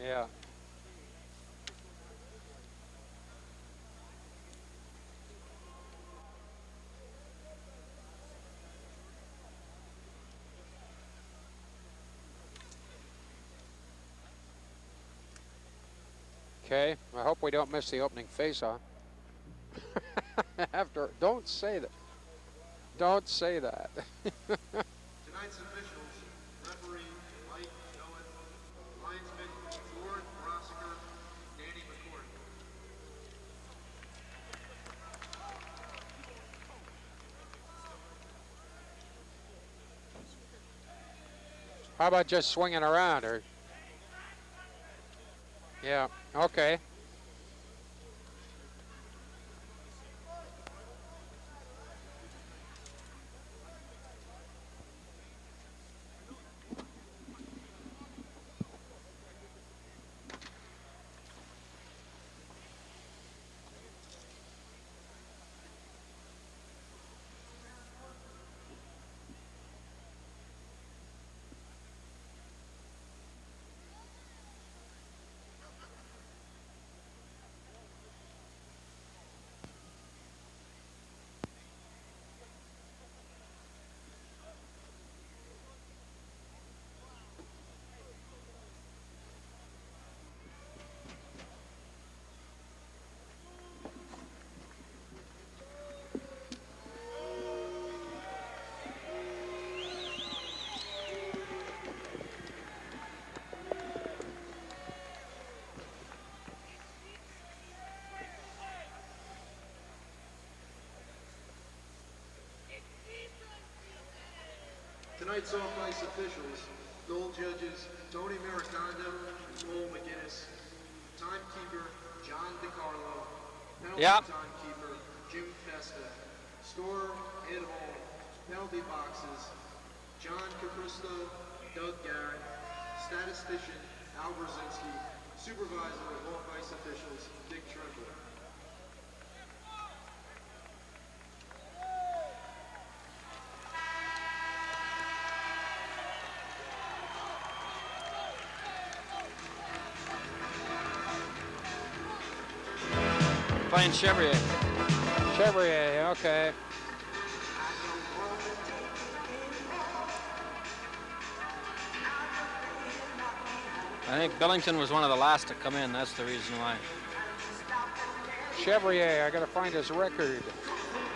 Yeah. Okay. I hope we don't miss the opening face-off. After, don't say that. Don't say that. Tonight's officials, referee Mike Noeth, linesman Ford Rossiker, Danny McCord. How about just swinging around? Or yeah. Okay. Tonight's off-ice officials, goal judges Tony Maricondo and Cole McGinnis, timekeeper John DiCarlo, penalty timekeeper Jim Festa, scorer Ed Hall, penalty boxes John Capristo, Doug Garrett, statistician Al Brzezinski, supervisor of off-ice officials Dick Trimble. Playing Chevrier. Chevrier, okay. I think Billington was one of the last to come in. That's the reason why. Chevrier, I gotta find his record.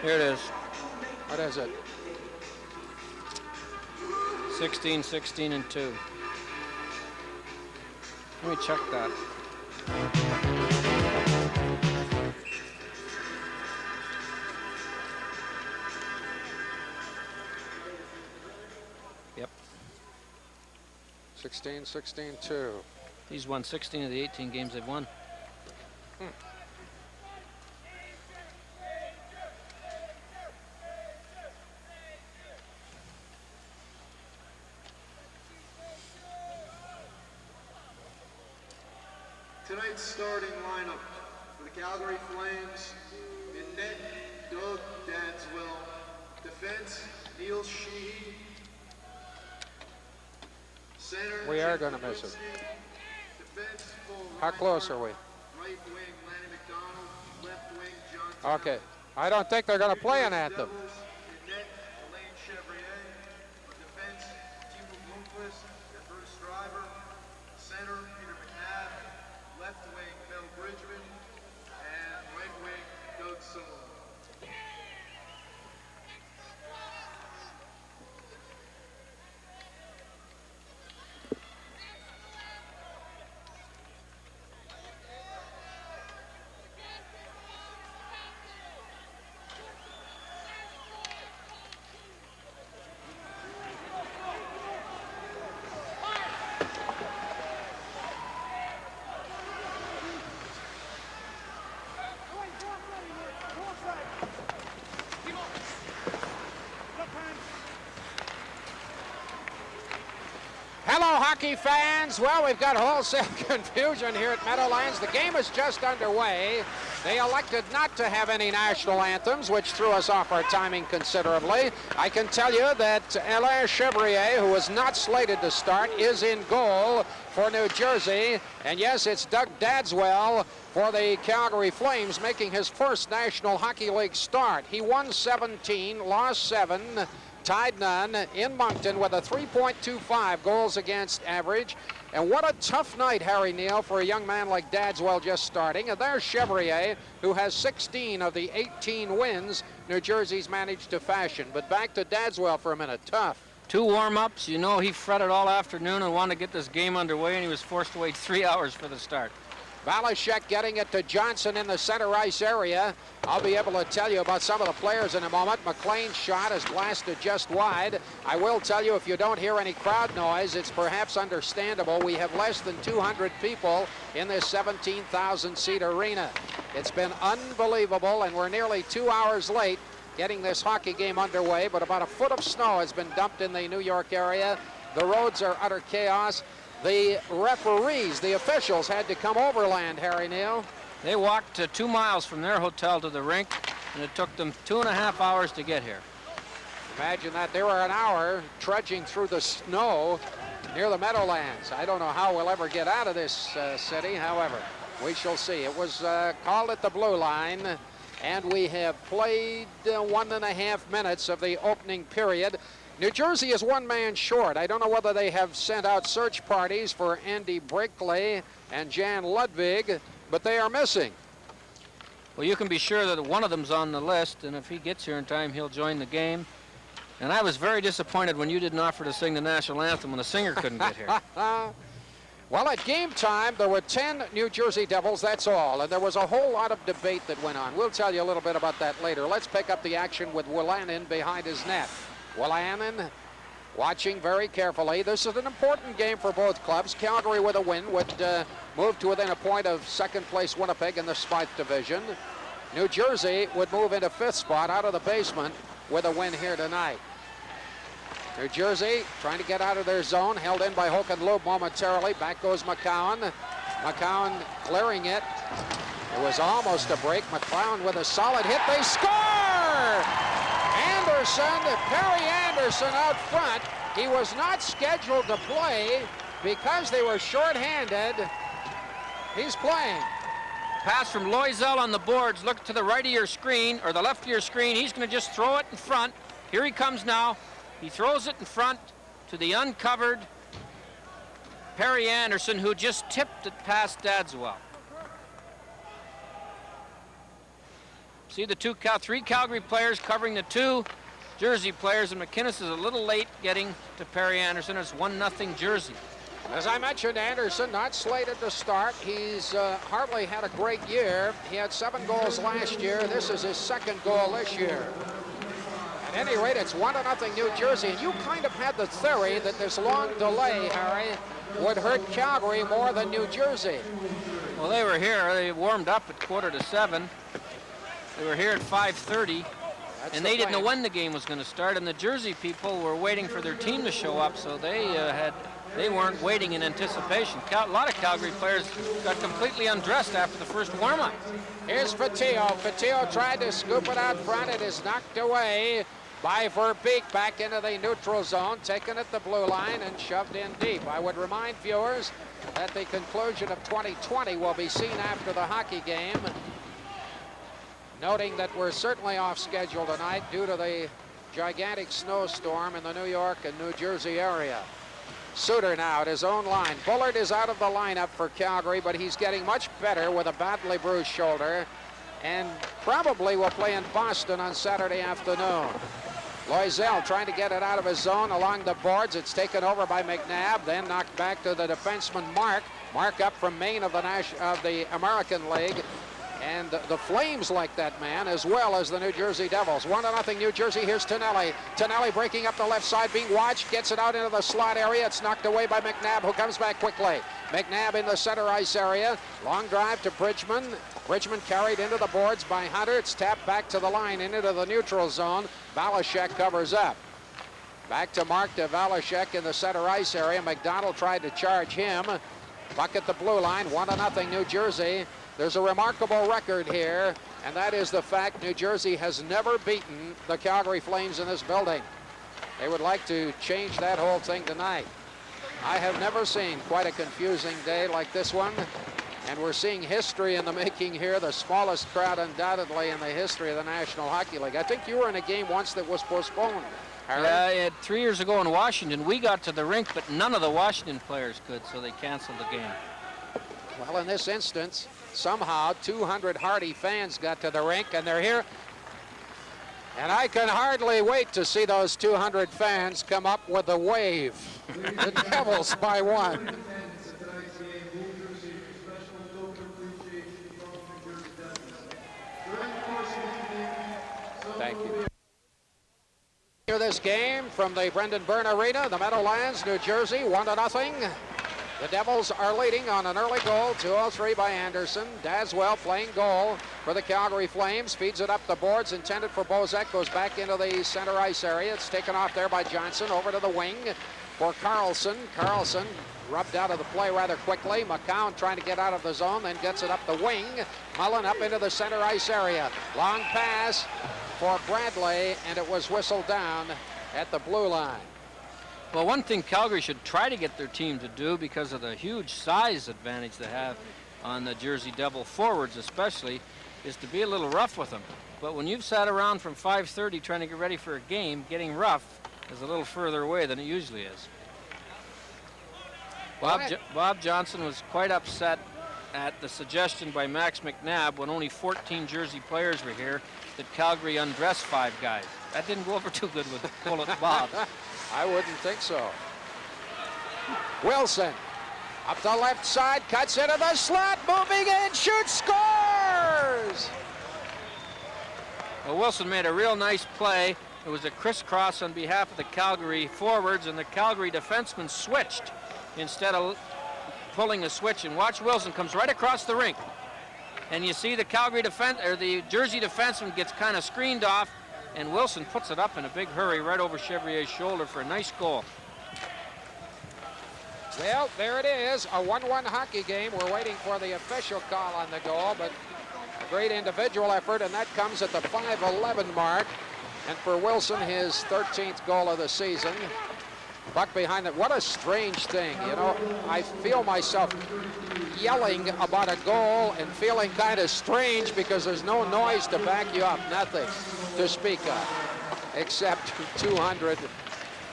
Here it is. What is it? 16, 16, and 2. Let me check that. Yep. 16, 16, 2. He's won 16 of the 18 games they've won. Tonight's starting lineup for the Calgary Flames: in net, Doug Dadswell; defense, Neil Sheehy; center, We are gonna miss it. defense, Paul How close are we? Reinhardt; right wing, Lanny McDonald; left wing, John Taylor. Okay. I don't think they're gonna play an anthem. Devils, in net, Elaine Chevrier; defense, Timo Blomqvist and Bruce Driver; center, Peter McNabb; left wing, Mel Bridgman; and right wing, Doug Sullivan. hockey fans, well, we've got wholesale confusion here at Meadowlands. The game is just underway. They elected not to have any national anthems, which threw us off our timing considerably. I can tell you that Alain Chevrier, who was not slated to start, is in goal for New Jersey. And yes, it's Doug Dadswell for the Calgary Flames, making his first National Hockey League start. He won 17, lost 7, tied none in Moncton with a 3.25 goals against average. And what a tough night, Harry Neal, for a young man like Dadswell just starting. And there's Chevrier, who has 16 of the 18 wins New Jersey's managed to fashion. But back to Dadswell for a minute. Tough. 2 warm-ups. You know, he fretted all afternoon and wanted to get this game underway, and he was forced to wait 3 hours for the start. Balashek getting it to Johnson in the center ice area. I'll be able to tell you about some of the players in a moment. McLean's shot is blasted just wide. I will tell you, if you don't hear any crowd noise, it's perhaps understandable. We have less than 200 people in this 17,000-seat arena. It's been unbelievable, and we're nearly 2 hours late getting this hockey game underway, but about a foot of snow has been dumped in the New York area. The roads are utter chaos. The referees, the officials, had to come overland, Harry Neal. They walked 2 miles from their hotel to the rink, and it took them 2.5 hours to get here. Imagine that. They were an hour trudging through the snow near the Meadowlands. I don't know how we'll ever get out of this city. However, we shall see. It was called at the blue line, and we have played 1.5 minutes of the opening period. New Jersey is 1 man short. I don't know whether they have sent out search parties for Andy Brinkley and Jan Ludwig, but they are missing. Well, you can be sure that one of them's on the list, and if he gets here in time, he'll join the game. And I was very disappointed when you didn't offer to sing the national anthem when the singer couldn't get here. Well, at game time, there were 10 New Jersey Devils, that's all. And there was a whole lot of debate that went on. We'll tell you a little bit about that later. Let's pick up the action with Willanen behind his net. Willanen watching very carefully. This is an important game for both clubs. Calgary with a win would move to within a point of second-place Winnipeg in the Smythe division. New Jersey would move into 5th spot out of the basement with a win here tonight. New Jersey trying to get out of their zone, held in by Hokenloop momentarily. Back goes McCown. McCown clearing it. It was almost a break. McCown with a solid hit. They score! Perry Anderson out front. He was not scheduled to play because they were shorthanded. He's playing. Pass from Loisel on the boards. Look to the right of your screen, or the left of your screen. He's going to just throw it in front. Here he comes now. He throws it in front to the uncovered Perry Anderson, who just tipped it past Dadswell. See the 3 Calgary players covering the 2 Jersey players, and McInnes is a little late getting to Perry Anderson. It's 1-0 Jersey. As I mentioned, Anderson not slated to start. He's hardly had a great year. He had 7 goals last year. This is his 2nd goal this year. At any rate, it's 1-0 New Jersey. And you kind of had the theory that this long delay, Harry, would hurt Calgary more than New Jersey. Well, they were here. They warmed up at 6:45. They were here at 5:30. And they didn't know when the game was going to start, and the Jersey people were waiting for their team to show up, so they weren't waiting in anticipation. A lot of Calgary players got completely undressed after the first warm-up. Here's Fatio. Fatio tried to scoop it out front. It is knocked away by Verbeek back into the neutral zone, taken at the blue line and shoved in deep. I would remind viewers that the conclusion of 2020 will be seen after the hockey game. Noting that we're certainly off schedule tonight due to the gigantic snowstorm in the New York and New Jersey area. Suter now at his own line. Bullard is out of the lineup for Calgary, but he's getting much better with a badly bruised shoulder and probably will play in Boston on Saturday afternoon. Loisel trying to get it out of his zone along the boards. It's taken over by McNabb, then knocked back to the defenseman Mark. Mark up from Maine of the American League. And the Flames like that man as well as the New Jersey Devils. 1-0 New Jersey. Here's Tonelli. Tonelli breaking up the left side, being watched, gets it out into the slot area. It's knocked away by McNabb, who comes back quickly. McNabb in the center ice area. Long drive to Bridgman. Bridgman carried into the boards by Hunter. It's tapped back to the line and into the neutral zone. Balashek covers up. Back to Mark Devalishek in the center ice area. McDonald tried to charge him. Puck at the blue line, 1-0 New Jersey. There's a remarkable record here, and that is the fact New Jersey has never beaten the Calgary Flames in this building. They would like to change that whole thing tonight. I have never seen quite a confusing day like this one, and we're seeing history in the making here, the smallest crowd undoubtedly in the history of the National Hockey League. I think you were in a game once that was postponed, Harry. Yeah, 3 years ago in Washington, we got to the rink, but none of the Washington players could, so they canceled the game. Well, in this instance, somehow 200 Hardy fans got to the rink, and they're here. And I can hardly wait to see those 200 fans come up with a wave. The Devils by 1. Thank you. Hear this game from the Brendan Byrne Arena, the Meadowlands, New Jersey, 1-0. The Devils are leading on an early goal, 2-0 by Anderson. Dadswell playing goal for the Calgary Flames. Feeds it up the boards, intended for Bozek. Goes back into the center ice area. It's taken off there by Johnson. Over to the wing for Carlson. Carlson rubbed out of the play rather quickly. McCown trying to get out of the zone, then gets it up the wing. Mullen up into the center ice area. Long pass for Bradley, and it was whistled down at the blue line. Well, one thing Calgary should try to get their team to do, because of the huge size advantage they have on the Jersey Devil forwards especially, is to be a little rough with them. But when you've sat around from 5:30 trying to get ready for a game, getting rough is a little further away than it usually is. Bob Johnson was quite upset at the suggestion by Max McNabb, when only 14 Jersey players were here, that Calgary undress 5 guys. That didn't go over too good with Bullet Bob. I wouldn't think so. Wilson up the left side, cuts into the slot, moving in, shoots, scores! Well, Wilson made a real nice play. It was a crisscross on behalf of the Calgary forwards, and the Calgary defenseman switched instead of pulling a switch. And watch, Wilson comes right across the rink. And you see the the Jersey defenseman gets kind of screened off, and Wilson puts it up in a big hurry right over Chevrier's shoulder for a nice goal. Well, there it is, a 1-1 hockey game. We're waiting for the official call on the goal, but a great individual effort, and that comes at the 5:11 mark. And for Wilson, his 13th goal of the season. Buck behind it. What a strange thing, you know. I feel myself yelling about a goal and feeling kind of strange because there's no noise to back you up, nothing to speak of, except 200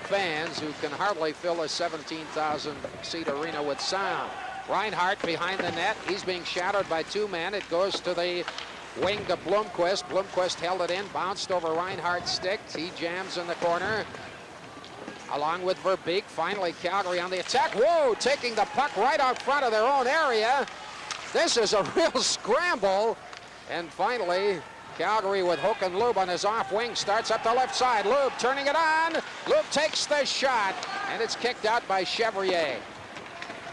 fans who can hardly fill a 17,000-seat arena with sound. Reinhart behind the net. He's being shadowed by 2 men. It goes to the wing to Blomqvist. Blomqvist held it in, bounced over Reinhart's stick. He jams in the corner, along with Verbeek. Finally, Calgary on the attack. Whoa, taking the puck right out front of their own area. This is a real scramble. And finally, Calgary with Hook and Lube on his off wing starts up the left side. Lube turning it on. Lube takes the shot, and it's kicked out by Chevrier.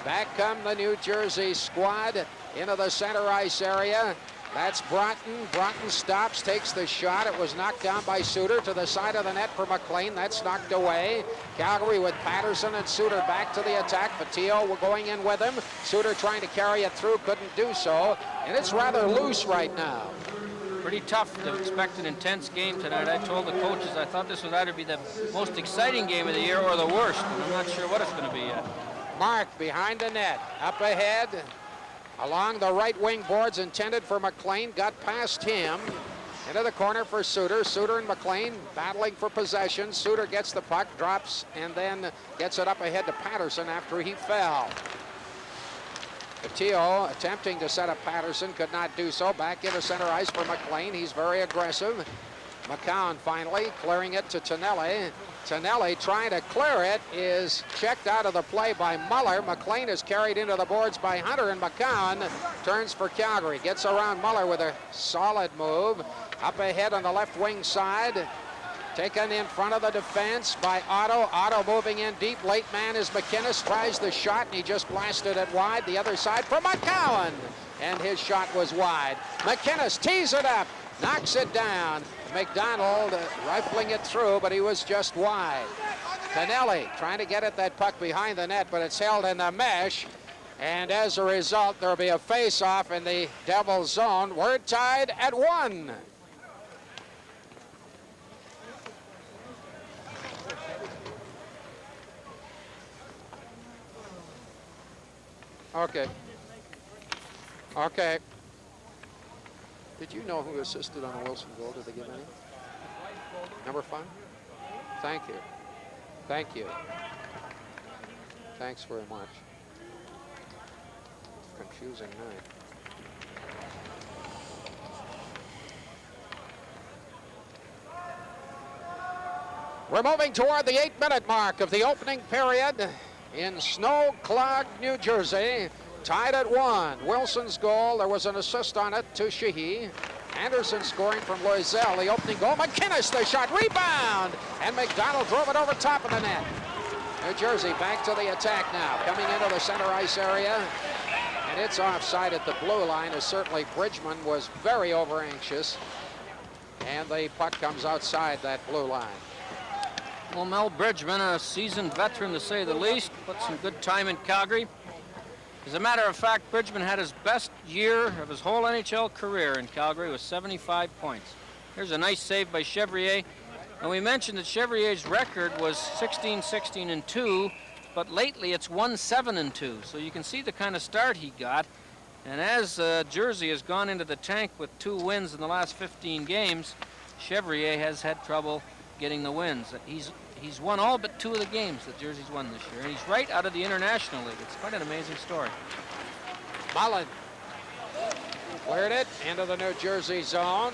Back come the New Jersey squad into the center ice area. That's Broughton. Broughton stops, takes the shot. It was knocked down by Suter to the side of the net for McLean. That's knocked away. Calgary with Patterson and Suter back to the attack. Patillo going in with him. Suter trying to carry it through, couldn't do so. And it's rather loose right now. Pretty tough to expect an intense game tonight. I told the coaches I thought this would either be the most exciting game of the year or the worst, and I'm not sure what it's going to be yet. Mark behind the net, up ahead, along the right wing boards intended for McLean, got past him, into the corner for Suter. Suter and McLean battling for possession. Suter gets the puck, drops, and then gets it up ahead to Patterson after he fell. Patillo attempting to set up Patterson, could not do so. Back into center ice for McLean. He's very aggressive. McCown finally clearing it to Tonelli. Tonelli trying to clear it, is checked out of the play by Muller. McLean is carried into the boards by Hunter, and McCown turns for Calgary. Gets around Muller with a solid move. Up ahead on the left wing side. Taken in front of the defense by Otto. Otto moving in deep. Late man is McInnes. Tries the shot, and he just blasted it wide. The other side for McCowan, and his shot was wide. McInnes tees it up, knocks it down. McDonald rifling it through, but he was just wide. Kennelly trying to get at that puck behind the net, but it's held in the mesh. And as a result, there'll be a face-off in the Devils zone. We're tied at 1. Okay. Okay. Did you know who assisted on the Wilson goal? Did they give any? Number 5? Thank you. Thank you. Thanks very much. Confusing night. We're moving toward the 8-minute mark of the opening period in snow-clogged New Jersey. Tied at 1. Wilson's goal, there was an assist on it to Sheehy. Anderson scoring from Loisel, the opening goal. McInnes, the shot, rebound! And McDonald drove it over top of the net. New Jersey back to the attack now, coming into the center ice area. And it's offside at the blue line, as certainly Bridgman was very over-anxious. And the puck comes outside that blue line. Well, Mel Bridgman, a seasoned veteran to say the least, put some good time in Calgary. As a matter of fact, Bridgman had his best year of his whole NHL career in Calgary with 75 points. Here's a nice save by Chevrier. And we mentioned that Chevrier's record was 16-16-2, but lately it's 1-7-2. So you can see the kind of start he got. And as Jersey has gone into the tank with 2 wins in the last 15 games, Chevrier has had trouble getting the wins. He's won all but 2 of the games that Jersey's won this year, and he's right out of the International League. It's quite an amazing story. Mullen cleared it into the New Jersey zone.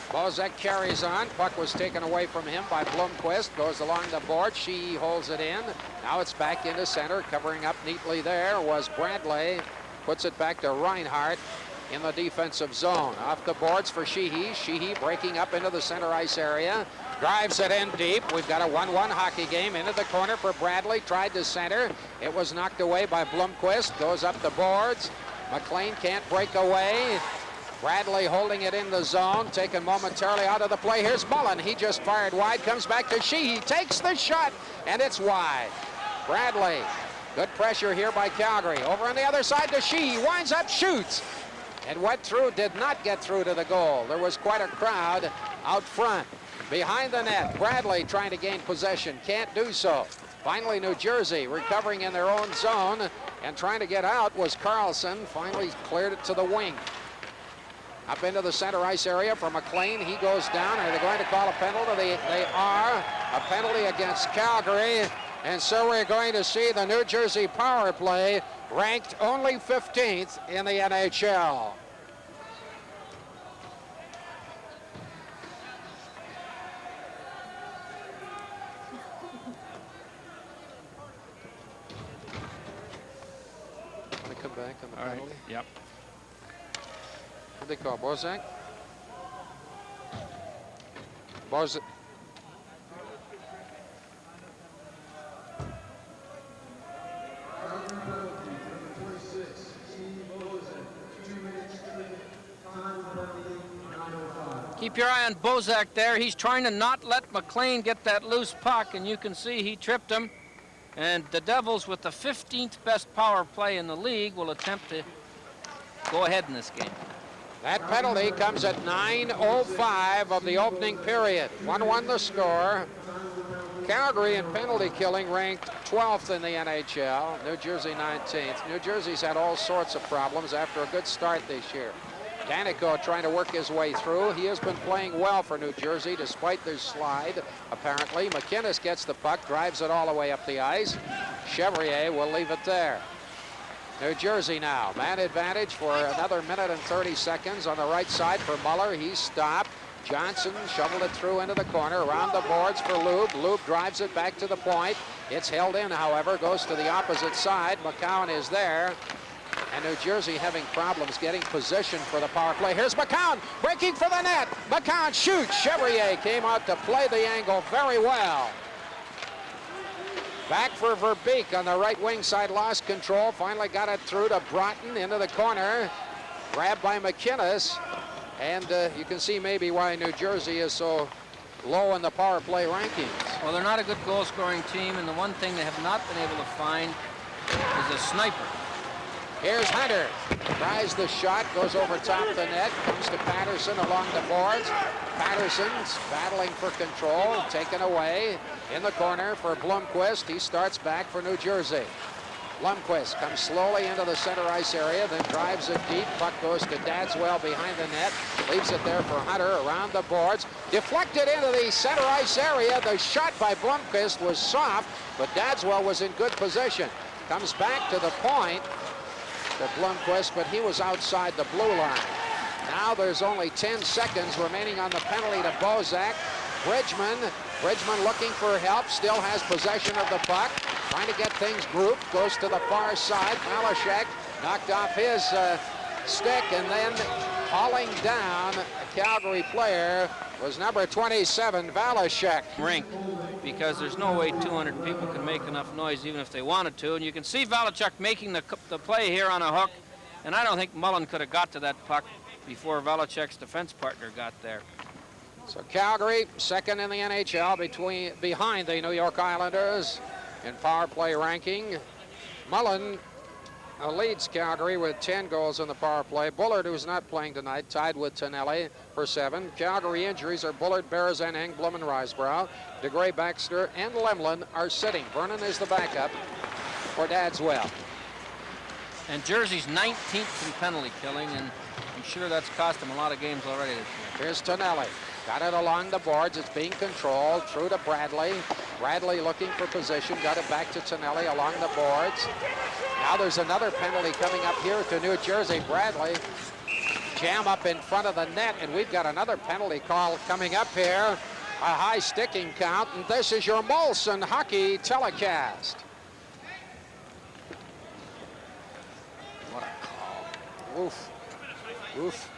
Bozek carries on. Puck was taken away from him by Blomqvist. Goes along the board. She holds it in. Now it's back into center. Covering up neatly there was Bradley. Puts it back to Reinhart in the defensive zone. Off the boards for Sheehy. Sheehy breaking up into the center ice area. Drives it in deep. We've got a 1-1 hockey game. Into the corner for Bradley. Tried to center. It was knocked away by Blomqvist. Goes up the boards. McLean can't break away. Bradley holding it in the zone. Taken momentarily out of the play. Here's Mullen. He just fired wide. Comes back to Sheehy. Takes the shot. And it's wide. Bradley. Good pressure here by Calgary. Over on the other side to Sheehy. Winds up. Shoots. And went through. Did not get through to the goal. There was quite a crowd out front. Behind the net, Bradley trying to gain possession, can't do so. Finally, New Jersey recovering in their own zone and trying to get out was Carlson. Finally cleared it to the wing. Up into the center ice area for McLean. He goes down. Are they going to call a penalty? They are. A penalty against Calgary. And so we're going to see the New Jersey power play ranked only 15th in the NHL. Come back on the penalty. Right. Yep. What do they call Bozak? Bozak. Keep your eye on Bozak there. He's trying to not let McLean get that loose puck, and you can see he tripped him. And the Devils, with the 15th best power play in the league, will attempt to go ahead in this game. That penalty comes at 9:05 of the opening period. 1-1 the score. Calgary in penalty killing ranked 12th in the NHL. New Jersey 19th. New Jersey's had all sorts of problems after a good start this year. Danico trying to work his way through. He has been playing well for New Jersey despite their slide, apparently. McInnes gets the puck, drives it all the way up the ice. Chevrier will leave it there. New Jersey now, man advantage for another minute and 30 seconds on the right side for Muller. He's stopped. Johnson shoveled it through into the corner, around the boards for Lube. Lube drives it back to the point. It's held in, however, goes to the opposite side. McCown is there. And New Jersey having problems getting position for the power play. Here's McCown breaking for the net. McCown shoots. Chevrier came out to play the angle very well. Back for Verbeek on the right wing side, lost control. Finally got it through to Broughton into the corner. Grabbed by McInnes. And you can see maybe why New Jersey is so low in the power play rankings. Well, they're not a good goal-scoring team, and the one thing they have not been able to find is a sniper. Here's Hunter. Tries the shot, goes over top the net, comes to Patterson along the boards. Patterson's battling for control, taken away in the corner for Blomqvist. He starts back for New Jersey. Blomqvist comes slowly into the center ice area, then drives it deep. Puck goes to Dadswell behind the net. Leaves it there for Hunter around the boards. Deflected into the center ice area. The shot by Blomqvist was soft, but Dadswell was in good position. Comes back to the point to Blomqvist, but he was outside the blue line. Now there's only 10 seconds remaining on the penalty to Bozak. Bridgman looking for help, still has possession of the puck, trying to get things grouped, goes to the far side. Malashek knocked off his stick, and then hauling down a Calgary player was number 27, Valashek. Rink, because there's no way 200 people can make enough noise even if they wanted to. And you can see Valachuk making the play here on a hook, and I don't think Mullen could have got to that puck before Valachuk's defense partner got there. So Calgary, second in the NHL behind the New York Islanders in power play ranking. Mullen leads Calgary with 10 goals in the power play. Bullard, who's not playing tonight, tied with Tonelli for 7. Calgary injuries are Bullard, Berezan, Engblom, and Risebrough. DeGray, Baxter, and Lemlin are sitting. Vernon is the backup for Dadswell. And Jersey's 19th in penalty killing, and I'm sure that's cost him a lot of games already this year. Here's Tonelli. Got it along the boards. It's being controlled. Through to Bradley. Bradley looking for position. Got it back to Tonelli along the boards. Now there's another penalty coming up here to New Jersey. Bradley jam up in front of the net, and we've got another penalty call coming up here. A high sticking count, and this is your Molson Hockey telecast. What a call. Oof. Oof.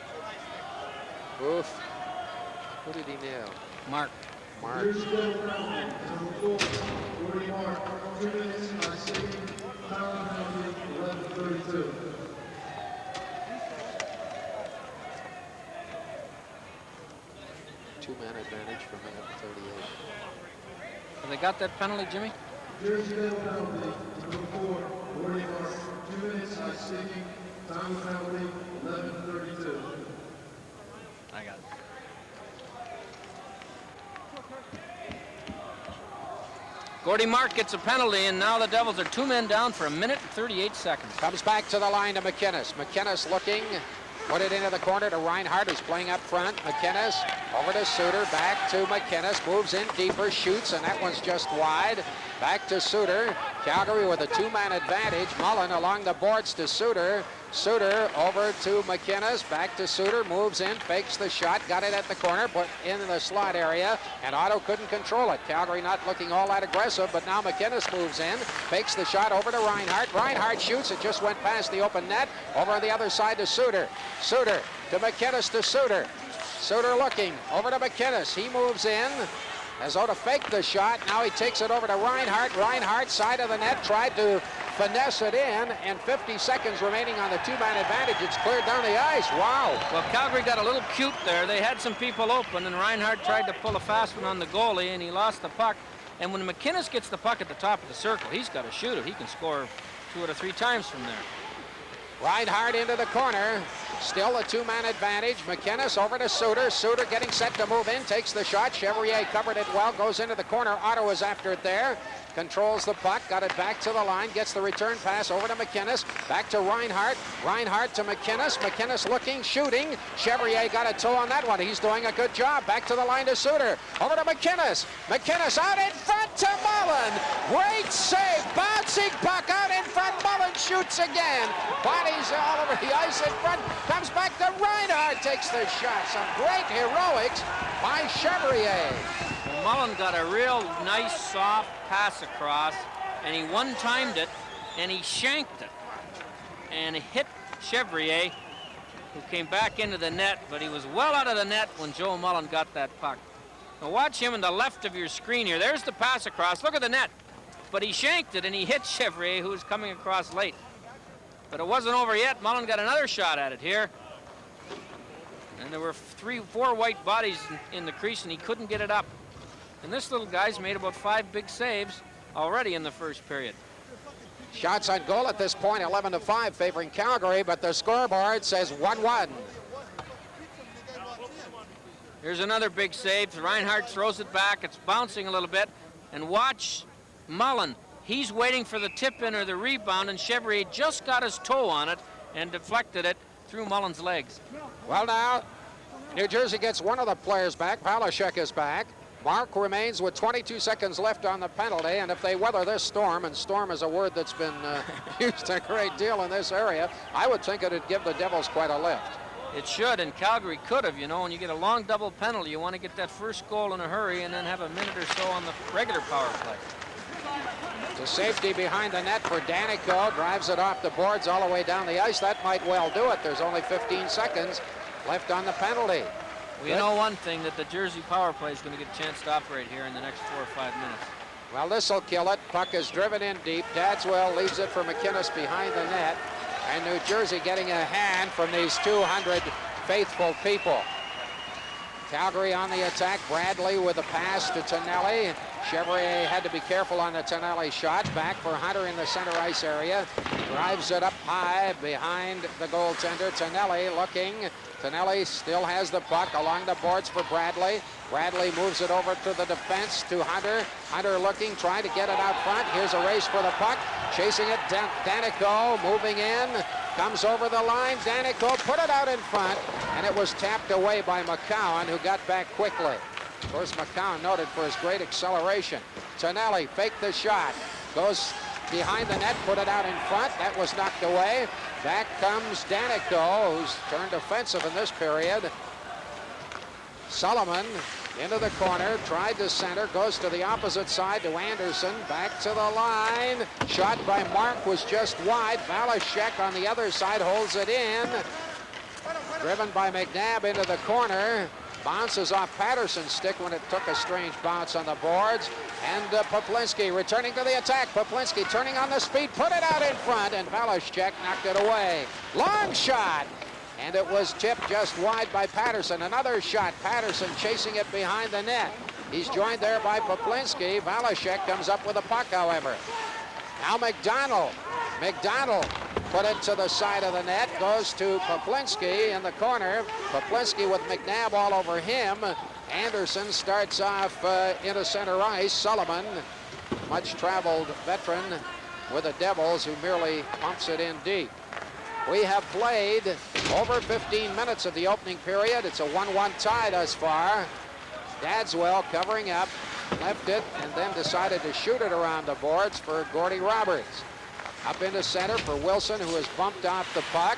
Oof. Who did he nail? Mark. Mark. Two-man advantage for minute 38. Have they got that penalty, Jimmy? Jersey Devil penalty, number 4, 40 mark, 2 minutes high sticking, time of penalty, 11:32. I got it. Gordy Mark gets a penalty, and now the Devils are 2 men down for a minute and 38 seconds. Comes back to the line to McInnes. McInnes looking, put it into the corner to Reinhardt, who's playing up front. McInnes over to Suter, back to McInnes, moves in deeper, shoots, and that one's just wide. Back to Suter. Calgary with a 2-man advantage. Mullen along the boards to Suter. Suter over to McInnes, back to Suter, moves in, fakes the shot, got it at the corner, put in the slot area, and Otto couldn't control it. Calgary not looking all that aggressive, but now McInnes moves in, fakes the shot over to Reinhardt. Reinhardt shoots, it just went past the open net, over on the other side to Suter. Suter to McInnes to Suter. Suter looking, over to McInnes, he moves in, as Otto faked the shot, now he takes it over to Reinhardt. Reinhardt, side of the net, tried to finesse it in, and 50 seconds remaining on the 2-man advantage. It's cleared down the ice. Wow. Well, Calgary got a little cute there. They had some people open, and Reinhardt tried to pull a fast one on the goalie, and he lost the puck. And when McInnes gets the puck at the top of the circle, he's got to shoot it. He can score 2 or 3 times from there. Reinhardt into the corner. Still a 2-man advantage. McInnes over to Suter. Suter getting set to move in. Takes the shot. Chevrier covered it well. Goes into the corner. Otto is after it there. Controls the puck. Got it back to the line. Gets the return pass over to McInnes. Back to Reinhardt. Reinhardt to McInnes. McInnes looking, shooting. Chevrier got a toe on that one. He's doing a good job. Back to the line to Suter. Over to McInnes. McInnes out in front to Mullen. Great save. Bouncing puck out in front. Mullen shoots again. Bodies all over the ice in front. Comes back to Reinhardt. Takes the shot. Some great heroics by Chevrier. Well, Mullen got a real nice, soft pass across, and he one-timed it, and he shanked it. And hit Chevrier, who came back into the net, but he was well out of the net when Joe Mullen got that puck. Now watch him on the left of your screen here. There's the pass across. Look at the net. But he shanked it, and he hit Chevrier, who was coming across late. But it wasn't over yet. Mullen got another shot at it here. And there were 4 white bodies in the crease, and he couldn't get it up. And this little guy's made about 5 big saves already in the first period. Shots on goal at this point, 11-5 favoring Calgary, but the scoreboard says 1-1. Here's another big save. Reinhart throws it back. It's bouncing a little bit. And watch Mullen. He's waiting for the tip-in or the rebound, and Chevrier just got his toe on it and deflected it through Mullen's legs. Well, now, New Jersey gets one of the players back. Valashek is back. Mark remains with 22 seconds left on the penalty, and if they weather this storm, and storm is a word that's been used a great deal in this area, I would think it would give the Devils quite a lift. It should, and Calgary could have, you know. When you get a long double penalty, you want to get that first goal in a hurry and then have a minute or so on the regular power play. To safety behind the net for Danico. Drives it off the boards all the way down the ice. That might well do it. There's only 15 seconds left on the penalty. Well, you know one thing, that the Jersey power play is going to get a chance to operate here in the next 4 or 5 minutes. Well, this will kill it. Puck is driven in deep. Dadswell leaves it for McInnes behind the net. And New Jersey getting a hand from these 200 faithful people. Calgary on the attack. Bradley with a pass to Tonelli. Chevrier had to be careful on the Tonelli shot. Back for Hunter in the center ice area. Drives it up high behind the goaltender. Tonelli looking. Tonelli still has the puck along the boards for Bradley. Bradley moves it over to the defense to Hunter. Hunter looking, trying to get it out front. Here's a race for the puck. Chasing it, Danico moving in. Comes over the line. Danico put it out in front, and it was tapped away by McCowan, who got back quickly. Of course, McCowan noted for his great acceleration. Tonelli faked the shot. Goes behind the net, put it out in front. That was knocked away. Back comes Danico, who's turned offensive in this period. Sullivan into the corner, tried to center, goes to the opposite side to Anderson, back to the line. Shot by Mark was just wide. Valashek on the other side holds it in. Driven by McNabb into the corner. Bounces off Patterson's stick when it took a strange bounce on the boards. And Poplinski returning to the attack. Poplinski turning on the speed, put it out in front, and Valashek knocked it away. Long shot. And it was tipped just wide by Patterson. Another shot. Patterson chasing it behind the net. He's joined there by Poplinski. Valashek comes up with a puck, however. Now McDonald. McDonald put it to the side of the net. Goes to Poplinski in the corner. Poplinski with McNabb all over him. Anderson starts off into center ice. Sullivan, much traveled veteran with the Devils, who merely pumps it in deep. We have played over 15 minutes of the opening period. It's a 1-1 tie thus far. Dadswell covering up, left it, and then decided to shoot it around the boards for Gordy Roberts. Up into center for Wilson, who has bumped off the puck.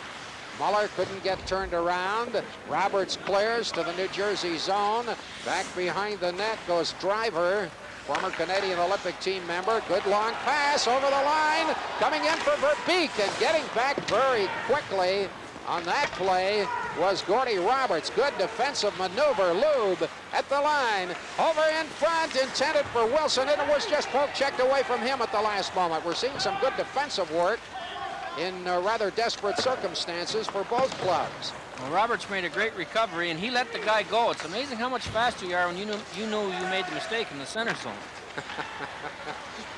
Muller couldn't get turned around. Roberts clears to the New Jersey zone. Back behind the net goes Driver, former Canadian Olympic team member. Good long pass over the line. Coming in for Verbeek, and getting back very quickly on that play was Gordy Roberts. Good defensive maneuver. Lube at the line. Over in front, intended for Wilson, and it was just poke-checked away from him at the last moment. We're seeing some good defensive work in rather desperate circumstances for both clubs. Well, Roberts made a great recovery, and he let the guy go. It's amazing how much faster you are when you know you made the mistake in the center zone.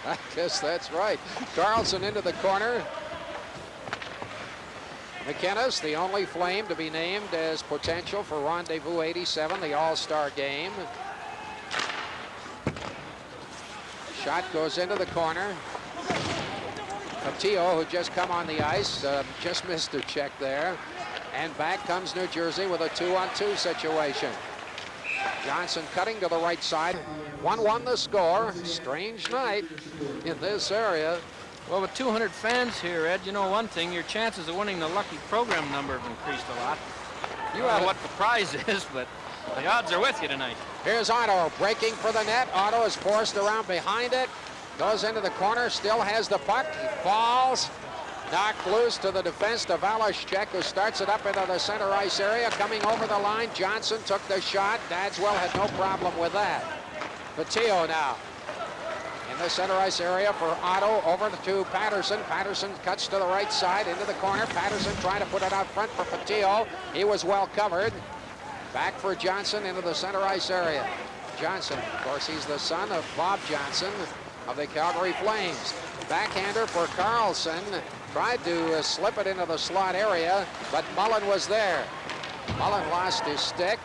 I guess that's right. Carlson into the corner. McInnes, the only Flame to be named as potential for Rendezvous 87, the All-Star game. Shot goes into the corner. Patillo, who just come on the ice, just missed a check there. And back comes New Jersey with a 2-on-2 situation. Johnson cutting to the right side. 1-1 the score. Strange night in this area. Well, with 200 fans here, Ed, you know one thing, your chances of winning the lucky program number have increased a lot. You don't know what the prize is, but the odds are with you tonight. Here's Otto breaking for the net. Otto is forced around behind it. Goes into the corner, still has the puck. He falls. Knocked loose to the defense to Valashek, who starts it up into the center ice area. Coming over the line, Johnson took the shot. Dadswell had no problem with that. Patillo now in the center ice area for Otto, over to Patterson. Patterson cuts to the right side into the corner. Patterson trying to put it out front for Patillo. He was well covered. Back for Johnson into the center ice area. Johnson, of course, he's the son of Bob Johnson of the Calgary Flames. Backhander for Carlson. Tried to slip it into the slot area, but Mullen was there. Mullen lost his stick.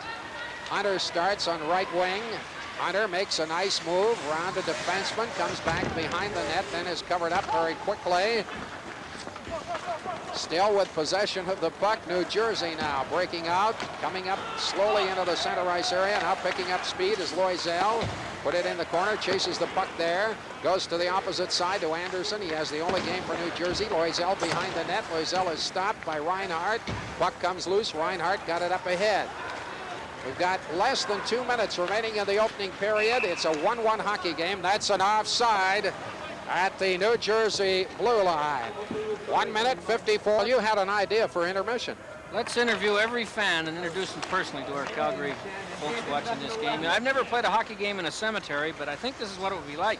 Hunter starts on right wing. Hunter makes a nice move around a defenseman, comes back behind the net, then is covered up very quickly. Still with possession of the puck, New Jersey now breaking out, coming up slowly into the center ice area, now picking up speed is Loisel. Put it in the corner, chases the puck there, goes to the opposite side to Anderson. He has the only game for New Jersey. Loisel behind the net. Loisel is stopped by Reinhart. Puck comes loose. Reinhart got it up ahead. We've got less than 2 minutes remaining in the opening period. It's a 1-1 hockey game. That's an offside at the New Jersey blue line. 1 minute 54. You had an idea for intermission. Let's interview every fan and introduce them personally to our Calgary folks watching this game. I've never played a hockey game in a cemetery, but I think this is what it would be like.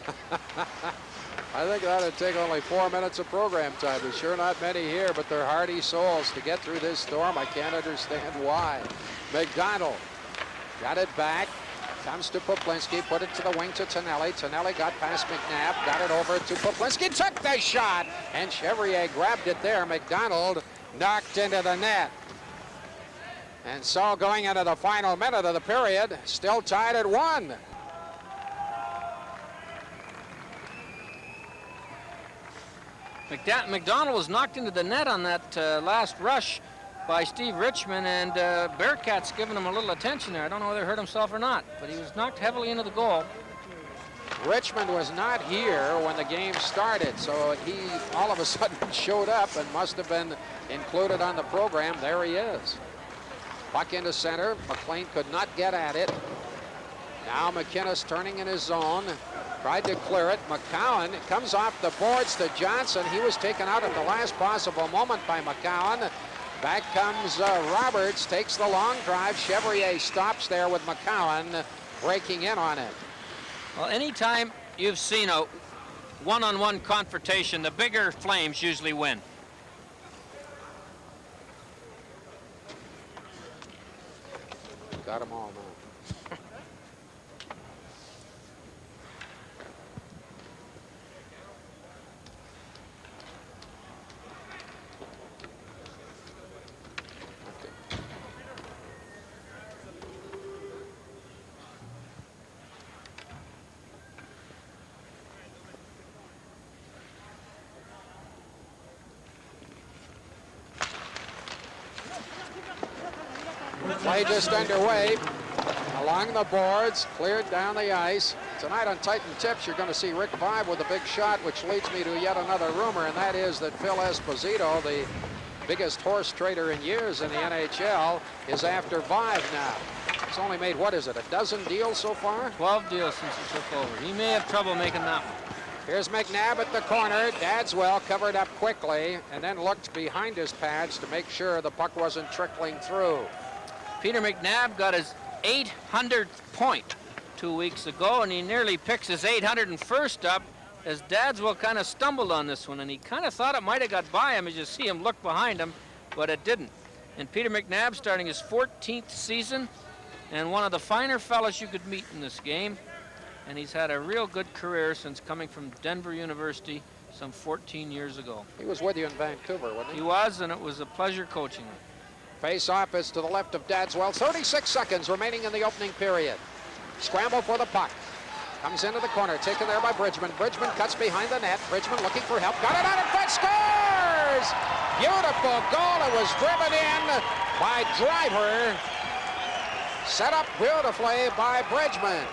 I think that would take only 4 minutes of program time. There's sure not many here, but they're hardy souls to get through this storm. I can't understand why. McDonald got it back. Comes to Poplinski, put it to the wing to Tonelli. Tonelli got past McNabb, got it over to Poplinski, took the shot, and Chevrier grabbed it there. McDonald knocked into the net. And so going into the final minute of the period, still tied at 1. McDonald was knocked into the net on that last rush by Steve Richmond, and Bearcat's giving him a little attention there. I don't know whether he hurt himself or not, but he was knocked heavily into the goal. Richmond was not here when the game started, so he all of a sudden showed up and must have been included on the program. There he is. Puck into center. McLean could not get at it. Now McInnes turning in his zone. Tried to clear it. McCowan comes off the boards to Johnson. He was taken out at the last possible moment by McCowan. Back comes Roberts, takes the long drive. Chevrier stops there with McCowan breaking in on it. Well, anytime you've seen a one-on-one confrontation, the bigger Flames usually win. Got them all now. Play just underway along the boards, cleared down the ice. Tonight on Titan Tips, you're going to see Rick Vibe with a big shot, which leads me to yet another rumor, and that is that Phil Esposito, the biggest horse trader in years in the NHL, is after Vibe now. He's only made, what is it, a dozen deals so far? 12 deals since he took over. He may have trouble making that one. Here's McNabb at the corner. Dadswell covered up quickly and then looked behind his pads to make sure the puck wasn't trickling through. Peter McNabb got his 800th point 2 weeks ago, and he nearly picks his 801st up as Dadswell kind of stumbled on this one, and he kind of thought it might have got by him as you see him look behind him, but it didn't. And Peter McNabb starting his 14th season, and one of the finer fellas you could meet in this game, and he's had a real good career since coming from Denver University some 14 years ago. He was with you in Vancouver, wasn't he? He was, and it was a pleasure coaching him. Face-off is to the left of Dadswell. 36 seconds remaining in the opening period. Scramble for the puck. Comes into the corner, taken there by Bridgman. Bridgman cuts behind the net. Bridgman looking for help. Got it out in front, scores! Beautiful goal. It was driven in by Driver. Set up beautifully by Bridgman.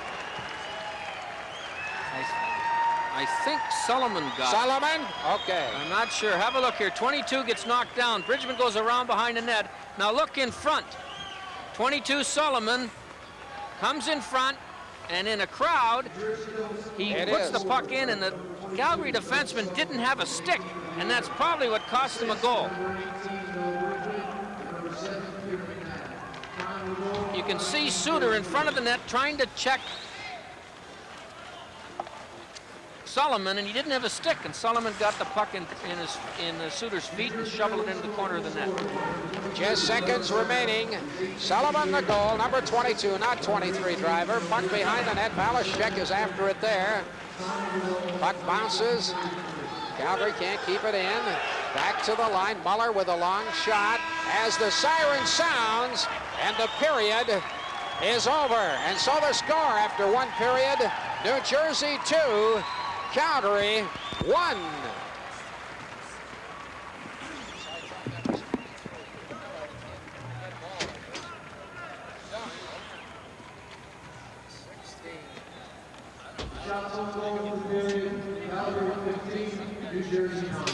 I think Solomon got Solomon? Okay. I'm not sure. Have a look here. 22 gets knocked down. Bridgman goes around behind the net. Now look in front. 22 Solomon comes in front, and in a crowd, he puts the puck in, and the Calgary defenseman didn't have a stick, and that's probably what cost him a goal. You can see Suter in front of the net trying to check Solomon, and he didn't have a stick, and Solomon got the puck in the Suitor's feet and shoveled it into the corner of the net. Just seconds remaining. Sullivan the goal, number 22, not 23 driver. Puck behind the net. Malashek is after it there. Puck bounces. Calgary can't keep it in. Back to the line. Muller with a long shot as the siren sounds, and the period is over. And so the score after one period, New Jersey 2, Calgary 1. Shots on goal in the period, Calgary 15, New Jersey 9.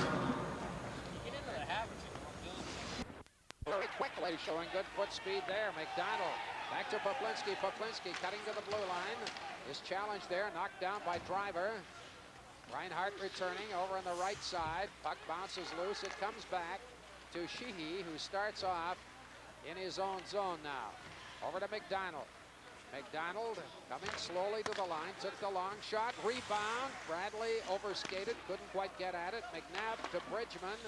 Very quickly, showing good foot speed there. McDonald back to Poplinski. Poplinski cutting to the blue line. Is challenged there, knocked down by Driver. Reinhart returning over on the right side. Puck bounces loose. It comes back to Sheehy, who starts off in his own zone now. Over to McDonald. McDonald coming slowly to the line, took the long shot, rebound. Bradley overskated, couldn't quite get at it. McNabb to Bridgman,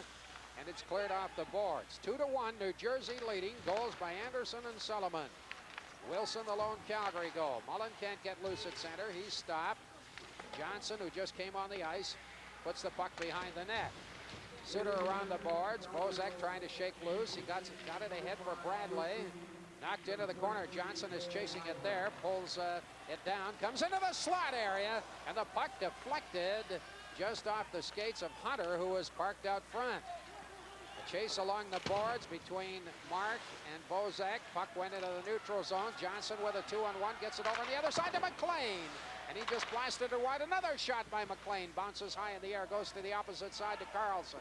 and it's cleared off the boards. 2-1, New Jersey leading. Goals by Anderson and Solomon. Wilson, the lone Calgary goal. Mullen can't get loose at center. He's stopped. Johnson, who just came on the ice, puts the puck behind the net. Suter around the boards. Bozak trying to shake loose. He got it ahead for Bradley. Knocked into the corner. Johnson is chasing it there. Pulls it down. Comes into the slot area. And the puck deflected just off the skates of Hunter, who was parked out front. A chase along the boards between Mark and Bozak. Puck went into the neutral zone. Johnson with a 2-on-1. Gets it over on the other side to McLean. And he just blasted it wide. Another shot by McLean. Bounces high in the air. Goes to the opposite side to Carlson.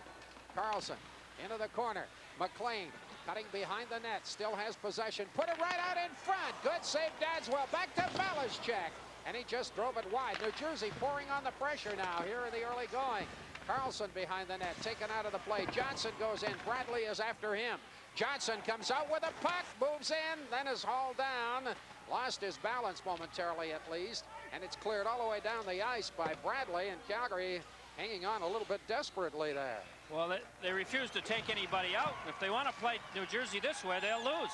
Carlson into the corner. McLean cutting behind the net, still has possession, put it right out in front. Good save, Dadswell. Back to Malashek, and he just drove it wide. New Jersey pouring on the pressure now here in the early going. Carlson behind the net, taken out of the play. Johnson goes in. Bradley is after him. Johnson comes out with a puck, moves in, then is hauled down. Lost his balance momentarily at least, and it's cleared all the way down the ice by Bradley, and Calgary hanging on a little bit desperately there. Well, they refuse to take anybody out. If they want to play New Jersey this way, they'll lose.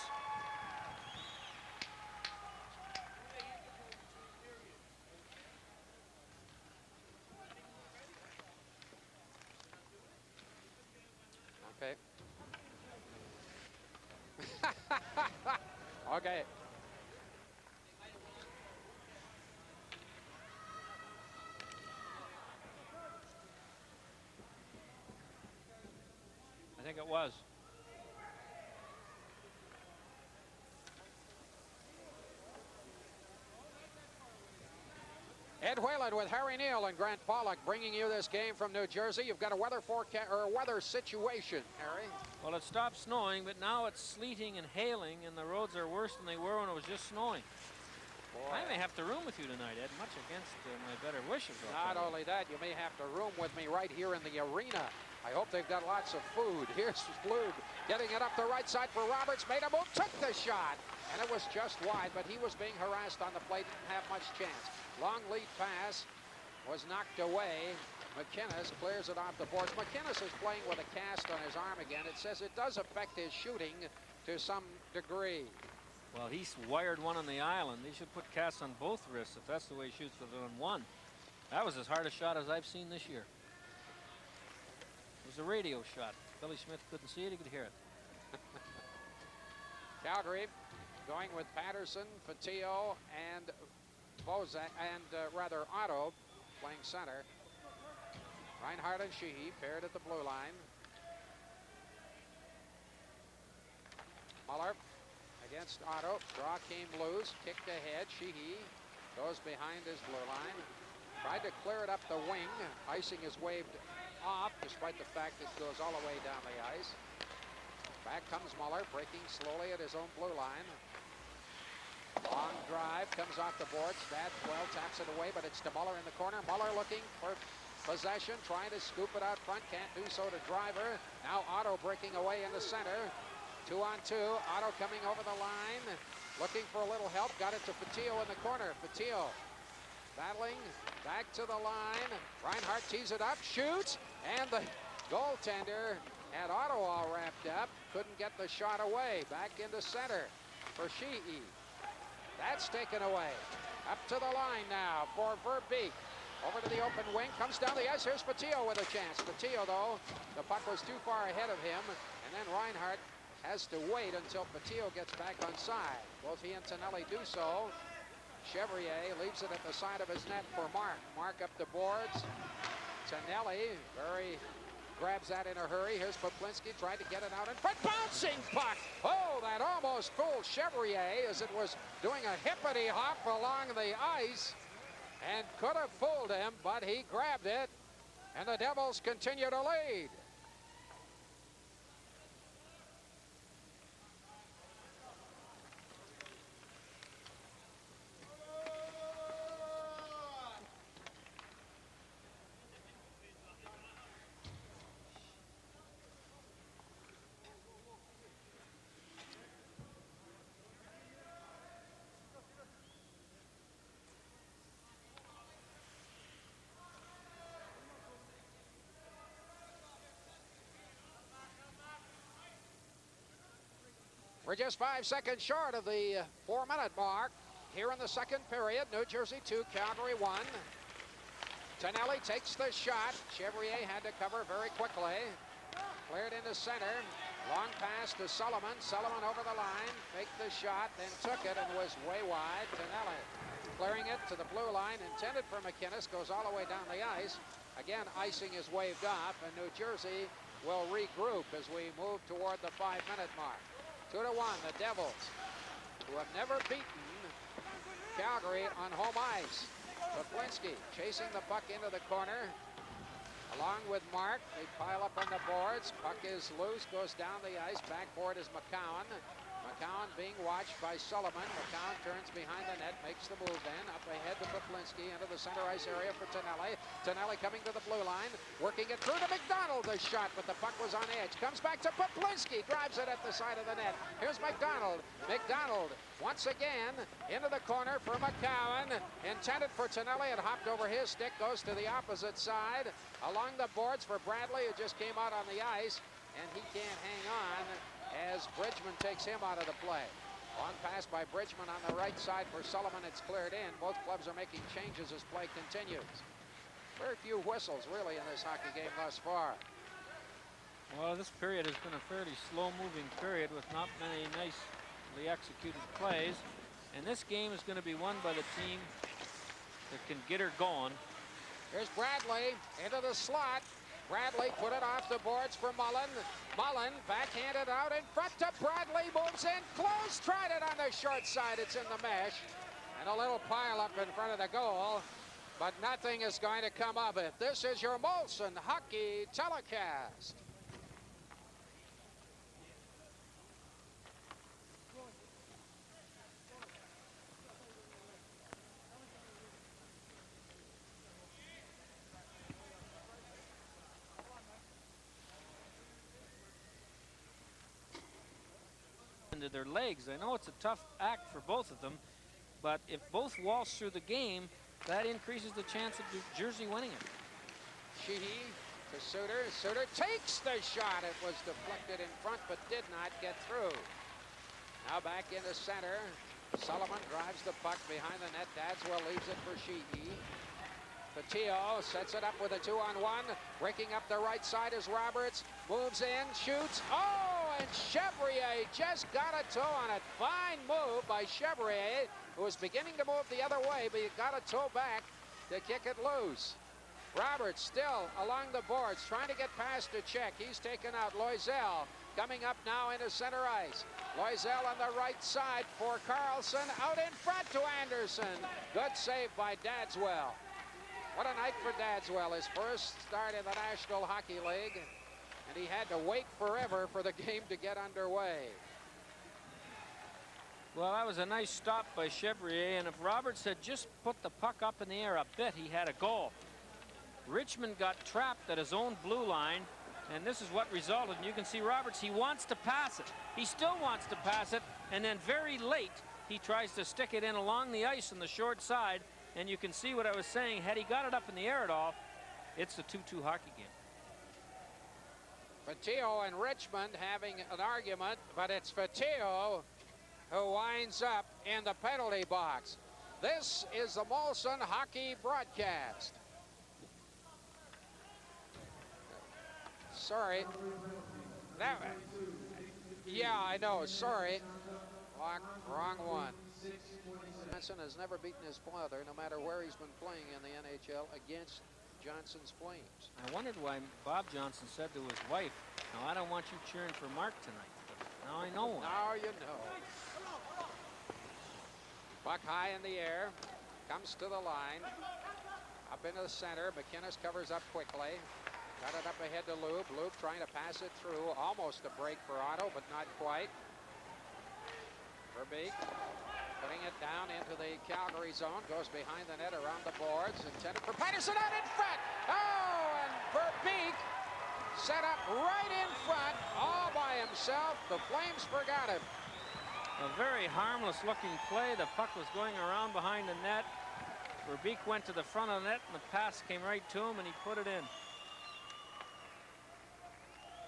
Okay. Okay. I think it was. Ed Whalen with Harry Neal and Grant Pollock bringing you this game from New Jersey. You've got a weather forecast or a weather situation, Harry. Well, it stopped snowing, but now it's sleeting and hailing, and the roads are worse than they were when it was just snowing. Boy. I may have to room with you tonight, Ed, much against my better wishes. Not only that, you may have to room with me right here in the arena. I hope they've got lots of food. Here's Blube getting it up the right side for Roberts. Made a move, took the shot, and it was just wide, but he was being harassed on the play, didn't have much chance. Long lead pass was knocked away. McInnes clears it off the boards. McInnes is playing with a cast on his arm again. It says it does affect his shooting to some degree. Well, he's wired one on the island. They should put casts on both wrists if that's the way he shoots with it on one. That was as hard a shot as I've seen this year. It was a radio shot. Billy Smith couldn't see it, he could hear it. Calgary going with Patterson, Fatio, and Bozak, and rather Otto playing center. Reinhart and Sheehy paired at the blue line. Muller against Otto. Draw came loose, kicked ahead. Sheehy goes behind his blue line. Tried to clear it up the wing. Icing is waved off, despite the fact it goes all the way down the ice. Back comes Muller, breaking slowly at his own blue line. Long drive, comes off the boards. Dadswell taps it away, but it's to Muller in the corner. Muller looking for possession, trying to scoop it out front. Can't do so to Driver. Now Otto breaking away in the center. 2-on-2. Otto coming over the line, looking for a little help. Got it to Fatio in the corner. Fatio battling back to the line. Reinhart tees it up, shoots, and the goaltender had Ottawa wrapped up. Couldn't get the shot away. Back into center for Sheehy. That's taken away. Up to the line now for Verbeek. Over to the open wing, comes down the ice. Here's Patillo with a chance. Patillo, though, the puck was too far ahead of him, and then Reinhart has to wait until Patillo gets back on side. Both he and Tonelli do so. Chevrier leaves it at the side of his net for Mark. Mark up the boards. Tonelli grabs that in a hurry. Here's Poplinski, tried to get it out in front. Bouncing puck! Oh, that almost fooled Chevrier as it was doing a hippity hop along the ice. And could have fooled him, but he grabbed it, and the Devils continue to lead. We're just 5 seconds short of the 4-minute mark here in the second period. New Jersey 2, Calgary 1. Tonelli takes the shot. Chevrier had to cover very quickly. Cleared into center. Long pass to Sullivan. Sullivan over the line. Faked the shot, then took it and was way wide. Tonelli clearing it to the blue line. Intended for McInnes. Goes all the way down the ice. Again, icing is waved off, and New Jersey will regroup as we move toward the 5-minute mark. 2-1, the Devils, who have never beaten Calgary on home ice. Poplinski chasing the puck into the corner. Along with Mark, they pile up on the boards. Puck is loose, goes down the ice. Backboard is McCowan. McCowan being watched by Sullivan. McCowan turns behind the net, makes the move then. Up ahead to Poplinski, into the center ice area for Tonelli. Tonelli coming to the blue line, working it through to McDonald. The shot, but the puck was on edge. Comes back to Poplinski, drives it at the side of the net. Here's McDonald. McDonald once again into the corner for McCowan. Intended for Tonelli, it hopped over his stick, goes to the opposite side. Along the boards for Bradley, who just came out on the ice, and he can't hang on as Bridgman takes him out of the play. On pass by Bridgman on the right side for Sullivan. It's cleared in. Both clubs are making changes as play continues. Very few whistles really in this hockey game thus far. Well, this period has been a fairly slow-moving period with not many nicely executed plays. And this game is going to be won by the team that can get her going. Here's Bradley into the slot. Bradley put it off the boards for Mullen. Mullen backhanded out in front to Bradley. Moves in close. Tried it on the short side. It's in the mesh. And a little pile up in front of the goal. But nothing is going to come of it. This is your Molson Hockey Telecast. Into their legs. I know it's a tough act for both of them, but if both waltz through the game, that increases the chance of New Jersey winning it. Sheehy to Suter. Suter takes the shot. It was deflected in front, but did not get through. Now back into center. Sullivan drives the puck behind the net. Dadswell leaves it for Sheehy. Patillo sets it up with a 2-on-1. Breaking up the right side is Roberts. Moves in, shoots. Oh, and Chevrier just got a toe on it. Fine move by Chevrier, who was beginning to move the other way, but he got a toe back to kick it loose. Roberts still along the boards, trying to get past a check. He's taken out. Loisel coming up now into center ice. Loisel on the right side for Carlson. Out in front to Anderson. Good save by Dadswell. What a night for Dadswell, his first start in the National Hockey League, and he had to wait forever for the game to get underway. Well, that was a nice stop by Chevrier, and if Roberts had just put the puck up in the air a bit, he had a goal. Richmond got trapped at his own blue line, and this is what resulted. And you can see Roberts, he wants to pass it. He still wants to pass it, and then very late, he tries to stick it in along the ice on the short side, And you can see what I was saying. Had he got it up in the air at all, it's a 2-2 hockey game. Fatillo and Richmond having an argument, but it's Fatillo who winds up in the penalty box. This is the Molson Hockey Broadcast. Sorry. Yeah, I know. Sorry. Wrong one. Johnson has never beaten his father, no matter where he's been playing in the NHL, against Johnson's Flames. I wondered why Bob Johnson said to his wife, "No, I don't want you cheering for Mark tonight." But now I know why. Now you know. Puck high in the air, comes to the line, up into the center. McInnes covers up quickly. Got it up ahead to Loop. Loop trying to pass it through. Almost a break for Otto, but not quite. Verbeek putting it down into the Calgary zone. Goes behind the net around the boards. Intended for Patterson out in front. Oh, and Verbeek set up right in front all by himself. The Flames forgot him. A very harmless looking play. The puck was going around behind the net. Verbeek went to the front of the net and the pass came right to him and he put it in.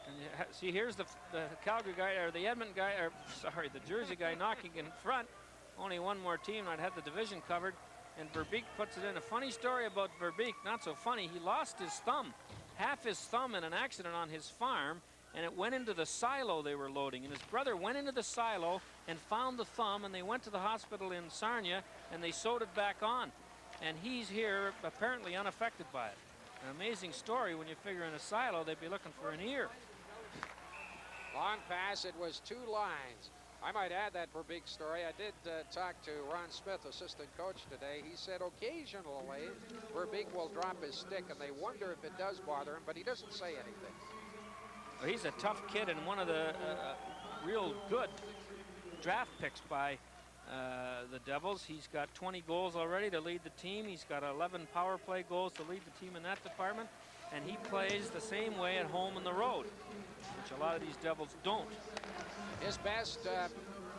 And you see, here's the Calgary guy, or the Edmonton guy, or sorry, the Jersey guy knocking in front. Only one more team that had the division covered, and Verbeek puts it in. A funny story about Verbeek, not so funny, he lost his thumb, half his thumb in an accident on his farm, and it went into the silo they were loading. And his brother went into the silo and found the thumb, and they went to the hospital in Sarnia, and they sewed it back on. And he's here apparently unaffected by it. An amazing story when you figure in a silo, they'd be looking for an ear. Long pass, it was 2 lines. I might add that Verbeek story. I did talk to Ron Smith, assistant coach, today. He said occasionally Verbeek will drop his stick and they wonder if it does bother him, but he doesn't say anything. Well, he's a tough kid and one of the real good draft picks by the Devils. He's got 20 goals already to lead the team. He's got 11 power play goals to lead the team in that department. And he plays the same way at home and the road, which a lot of these Devils don't. His best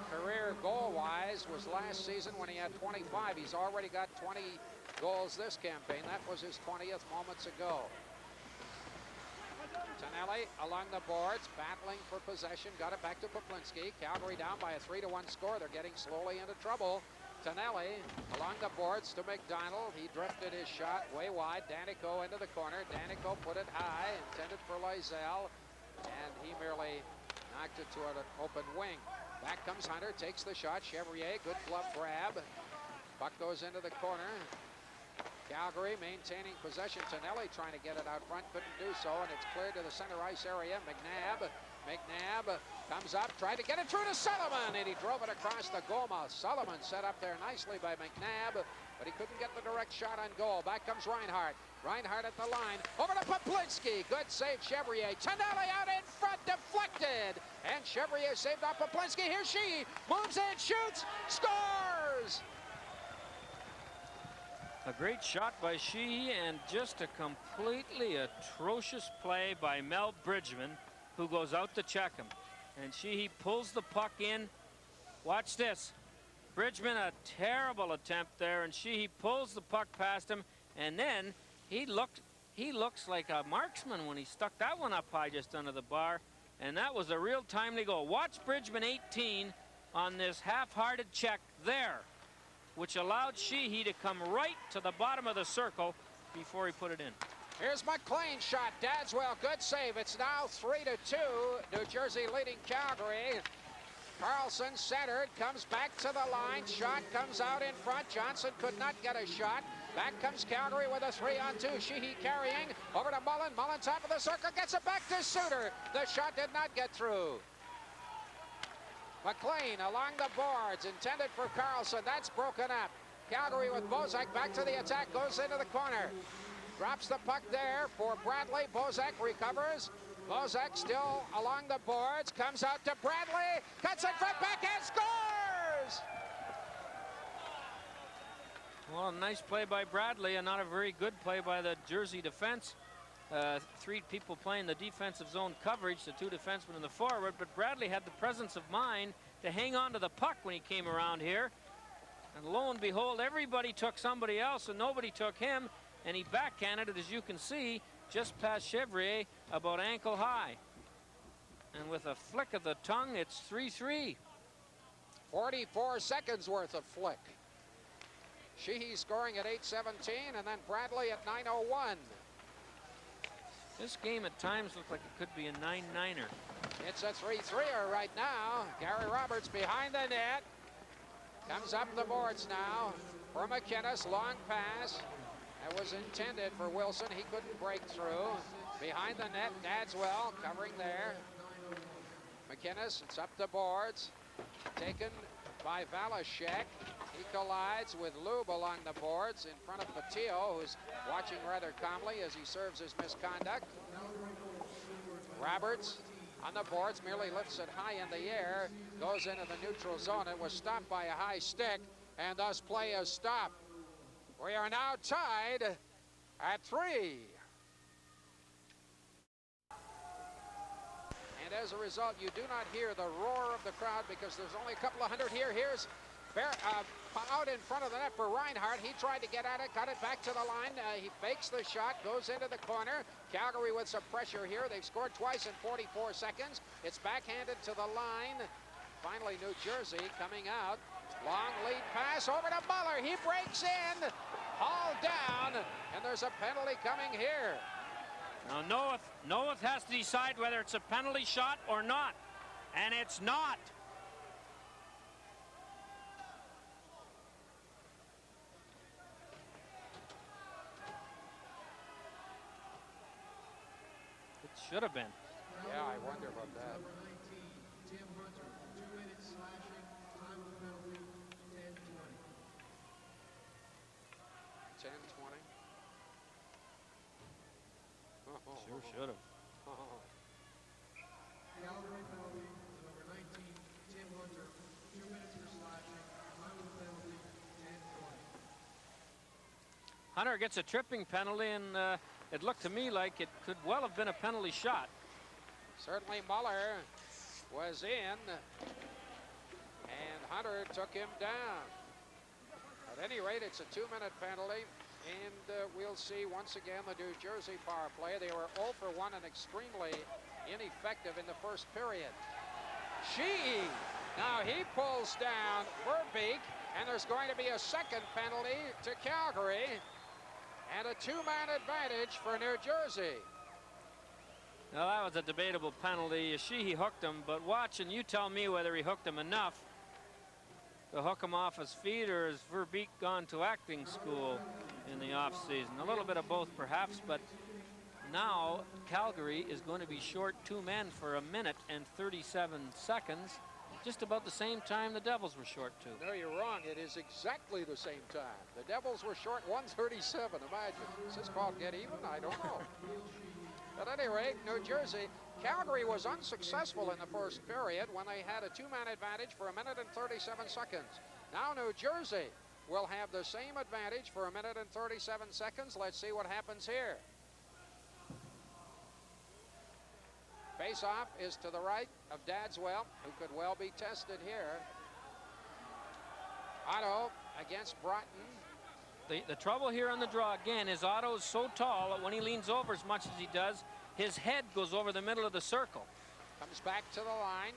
career goal-wise was last season when he had 25. He's already got 20 goals this campaign. That was his 20th moments ago. Tonelli along the boards, battling for possession. Got it back to Poplinski. Calgary down by a 3-1 score. They're getting slowly into trouble. Tonelli along the boards to McDonald. He drifted his shot way wide. Danico into the corner. Danico put it high, intended for Loisel, and he merely knocked it to an open wing. Back comes Hunter, takes the shot. Chevrier, good glove grab. Puck goes into the corner. Calgary maintaining possession. Tonelli trying to get it out front, couldn't do so, and it's cleared to the center ice area. McNabb comes up, tried to get it through to Sullivan, and he drove it across the goal mouth. Sullivan set up there nicely by McNabb, but he couldn't get the direct shot on goal. Back comes Reinhart. Reinhart at the line, over to Poplinski. Good save, Chevrier. Tonelli out in front, deflected, and Chevrier saved off Poplinski. Here she moves in, shoots, scores! A great shot by Sheehy and just a completely atrocious play by Mel Bridgman, who goes out to check him. And Sheehy pulls the puck in. Watch this. Bridgman, a terrible attempt there, and Sheehy pulls the puck past him, and then he looks like a marksman when he stuck that one up high just under the bar, and that was a real timely goal. Watch Bridgman 18 on this half-hearted check there, which allowed Sheehy to come right to the bottom of the circle before he put it in. Here's McLean's shot. Dadswell, good save. It's now 3-2. New Jersey leading Calgary. Carlson centered, comes back to the line. Shot comes out in front. Johnson could not get a shot. Back comes Calgary with a 3-on-2. Sheehy carrying over to Mullen. Mullen top of the circle, gets it back to Suter. The shot did not get through. McLean along the boards, intended for Carlson. That's broken up. Calgary with Bozak back to the attack, goes into the corner. Drops the puck there for Bradley. Bozak recovers. Bozak still along the boards, comes out to Bradley, cuts it front, backhand, scores! Well, a nice play by Bradley and not a very good play by the Jersey defense. 3 people playing the defensive zone coverage, the 2 defensemen in the forward, but Bradley had the presence of mind to hang on to the puck when he came around here. And lo and behold, everybody took somebody else and nobody took him. And he backhanded it, as you can see, just past Chevrier, about ankle high. And with a flick of the tongue, it's 3-3. 44 seconds worth of flick. Sheehy scoring at 8:17, and then Bradley at 9:01. This game at times looks like it could be a 9-9er. It's a 3-3er right now. Gary Roberts behind the net. Comes up the boards now for McInnes. Long pass. That was intended for Wilson. He couldn't break through. Behind the net, Dadswell covering there. McInnes, it's up the boards. Taken by Valashek. He collides with Lube along the boards in front of Patillo, who's watching rather calmly as he serves his misconduct. Roberts on the boards merely lifts it high in the air, goes into the neutral zone. It was stopped by a high stick, and thus play is stopped. We are now tied at 3. And as a result, you do not hear the roar of the crowd because there's only a couple of hundred here. Here's out in front of the net for Reinhardt. He tried to get at it, got it back to the line. He fakes the shot, goes into the corner. Calgary with some pressure here. They've scored twice in 44 seconds. It's backhanded to the line. Finally, New Jersey coming out. Long lead pass over to Muller. He breaks in, hauled down, and there's a penalty coming here. Now Noeth has to decide whether it's a penalty shot or not, and it's not. It should have been. Yeah, I wonder about that. 10-20. Sure should have. Calgary penalty, number 19, Tim Hunter, 2 minutes for slashing, time of penalty, 10-20. Hunter gets a tripping penalty, and it looked to me like it could well have been a penalty shot. Certainly Muller was in, and Hunter took him down. At any rate, it's a 2-minute penalty, and we'll see once again the New Jersey power play. They were 0 for 1 and extremely ineffective in the first period. Sheehy, now he pulls down Verbeek, and there's going to be a second penalty to Calgary, and a 2-man advantage for New Jersey. Now, that was a debatable penalty. Sheehy hooked him, but watch and you tell me whether he hooked him enough to hook him off his feet, or has Verbeek gone to acting school in the offseason? A little bit of both, perhaps, but now Calgary is going to be short 2 men for 1 minute and 37 seconds, just about the same time the Devils were short 2. No, you're wrong. It is exactly the same time. The Devils were short 1:37. Imagine. Is this called get even? I don't know. At any rate, New Jersey, Calgary was unsuccessful in the first period when they had a 2-man advantage for 1 minute and 37 seconds. Now New Jersey will have the same advantage for 1 minute and 37 seconds. Let's see what happens here. Face-off is to the right of Dadswell, who could well be tested here. Otto against Broughton. The trouble here on the draw, again, is Otto's so tall that when he leans over as much as he does, his head goes over the middle of the circle. Comes back to the line.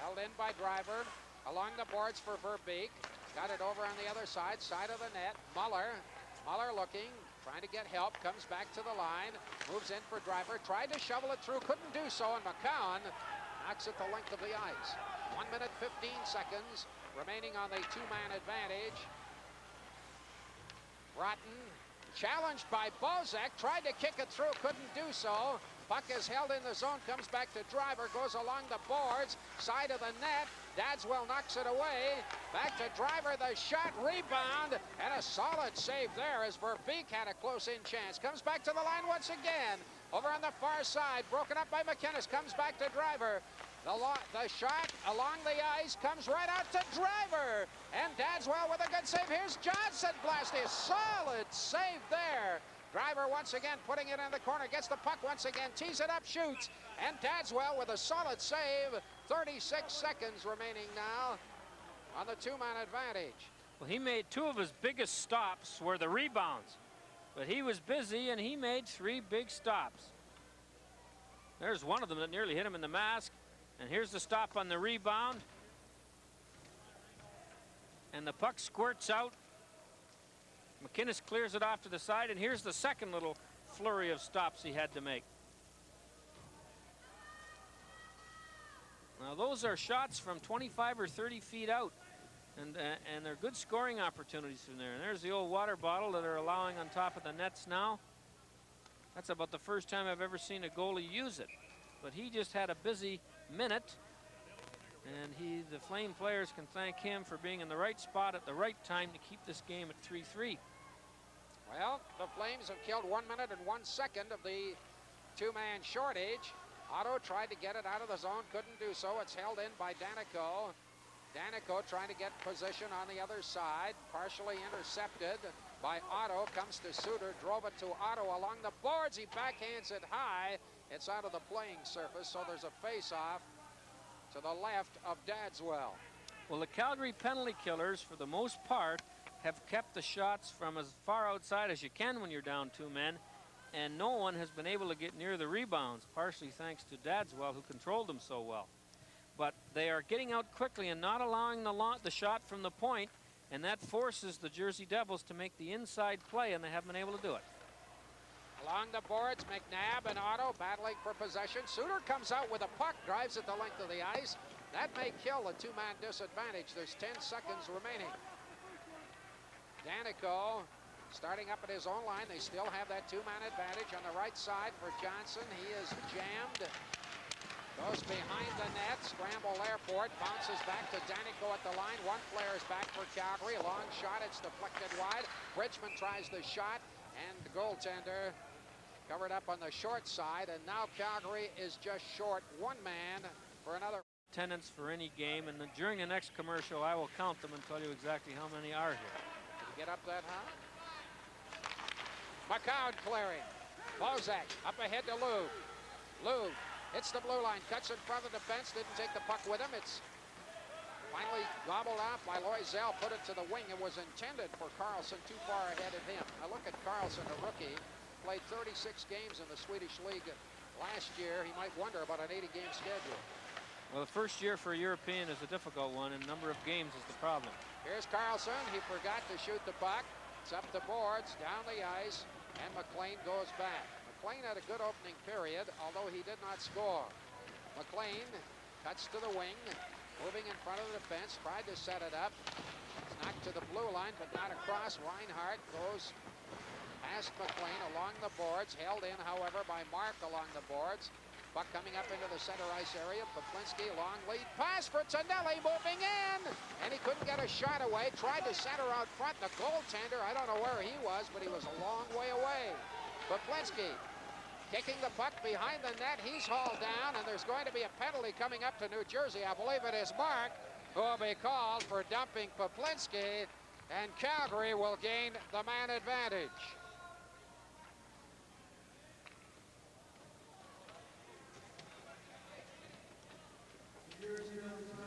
Held in by Driver. Along the boards for Verbeek. Got it over on the other side of the net. Muller looking, trying to get help. Comes back to the line. Moves in for Driver. Tried to shovel it through. Couldn't do so. And McCown knocks it the length of the ice. 1 minute, 15 seconds remaining on the 2-man advantage. Broughton challenged by Bozak, tried to kick it through, couldn't do so. Puck is held in the zone, comes back to Driver, goes along the boards, side of the net. Dadswell knocks it away. Back to Driver, the shot, rebound, and a solid save there as Verbeek had a close-in chance. Comes back to the line once again. Over on the far side, broken up by McInnes, comes back to Driver. The shot along the ice comes right out to Driver. And Dadswell with a good save. Here's Johnson blasting. Solid save there. Driver once again putting it in the corner. Gets the puck once again. Tees it up, shoots. And Dadswell with a solid save. 36 seconds remaining now on the 2-man advantage. Well, he made 2 of his biggest stops were the rebounds. But he was busy, and he made 3 big stops. There's one of them that nearly hit him in the mask. And here's the stop on the rebound. And the puck squirts out. McInnes clears it off to the side, and here's the second little flurry of stops he had to make. Now those are shots from 25 or 30 feet out, and they're good scoring opportunities from there. And there's the old water bottle that they're allowing on top of the nets now. That's about the first time I've ever seen a goalie use it. But he just had a busy minute, and the Flame players can thank him for being in the right spot at the right time to keep this game at 3-3. Well, the Flames have killed 1 minute and 1 second of the 2-man shortage. Otto tried to get it out of the zone, couldn't do so. It's held in by Danico. Danico trying to get position on the other side, partially intercepted by Otto. Comes to Suter, drove it to Otto along the boards. He backhands it high. It's out of the playing surface, so there's a face-off to the left of Dadswell. Well, the Calgary penalty killers, for the most part, have kept the shots from as far outside as you can when you're down 2 men, and no one has been able to get near the rebounds, partially thanks to Dadswell, who controlled them so well. But they are getting out quickly and not allowing the shot from the point, and that forces the Jersey Devils to make the inside play, and they haven't been able to do it. Along the boards, McNabb and Otto battling for possession. Suter comes out with a puck, drives it the length of the ice. That may kill the 2-man disadvantage. There's 10 seconds remaining. Danico starting up at his own line. They still have that 2-man advantage on the right side for Johnson. He is jammed. Goes behind the net. Scramble airport. Bounces back to Danico at the line. One player is back for Calgary. A long shot. It's deflected wide. Bridgman tries the shot. And the goaltender covered up on the short side. And now Calgary is just short 1 man for another. Attendance for any game. And then during the next commercial, I will count them and tell you exactly how many are here. Get up that high. McCown clearing. Bozak up ahead to Lou. Lou hits the blue line, cuts in front of the defense, didn't take the puck with him. It's finally gobbled out by Loisel, put it to the wing. It was intended for Carlson, too far ahead of him. Now look at Carlson, a rookie, played 36 games in the Swedish league last year. He might wonder about an 80-game schedule. Well, the first year for a European is a difficult one, and number of games is the problem. Here's Carlson. He forgot to shoot the puck. It's up the boards, down the ice, and McLean goes back. McLean had a good opening period, although he did not score. McLean cuts to the wing, moving in front of the defense, tried to set it up. It's knocked to the blue line, but not across. Reinhardt goes past McLean along the boards, held in, however, by Mark along the boards. Puck coming up into the center ice area. Poplinski, long lead pass for Tonelli, moving in, and he couldn't get a shot away. Tried to center out front. The goaltender, I don't know where he was, but he was a long way away. Poplinski kicking the puck behind the net. He's hauled down, and there's going to be a penalty coming up to New Jersey. I believe it is Mark who will be called for dumping Poplinski, and Calgary will gain the man advantage.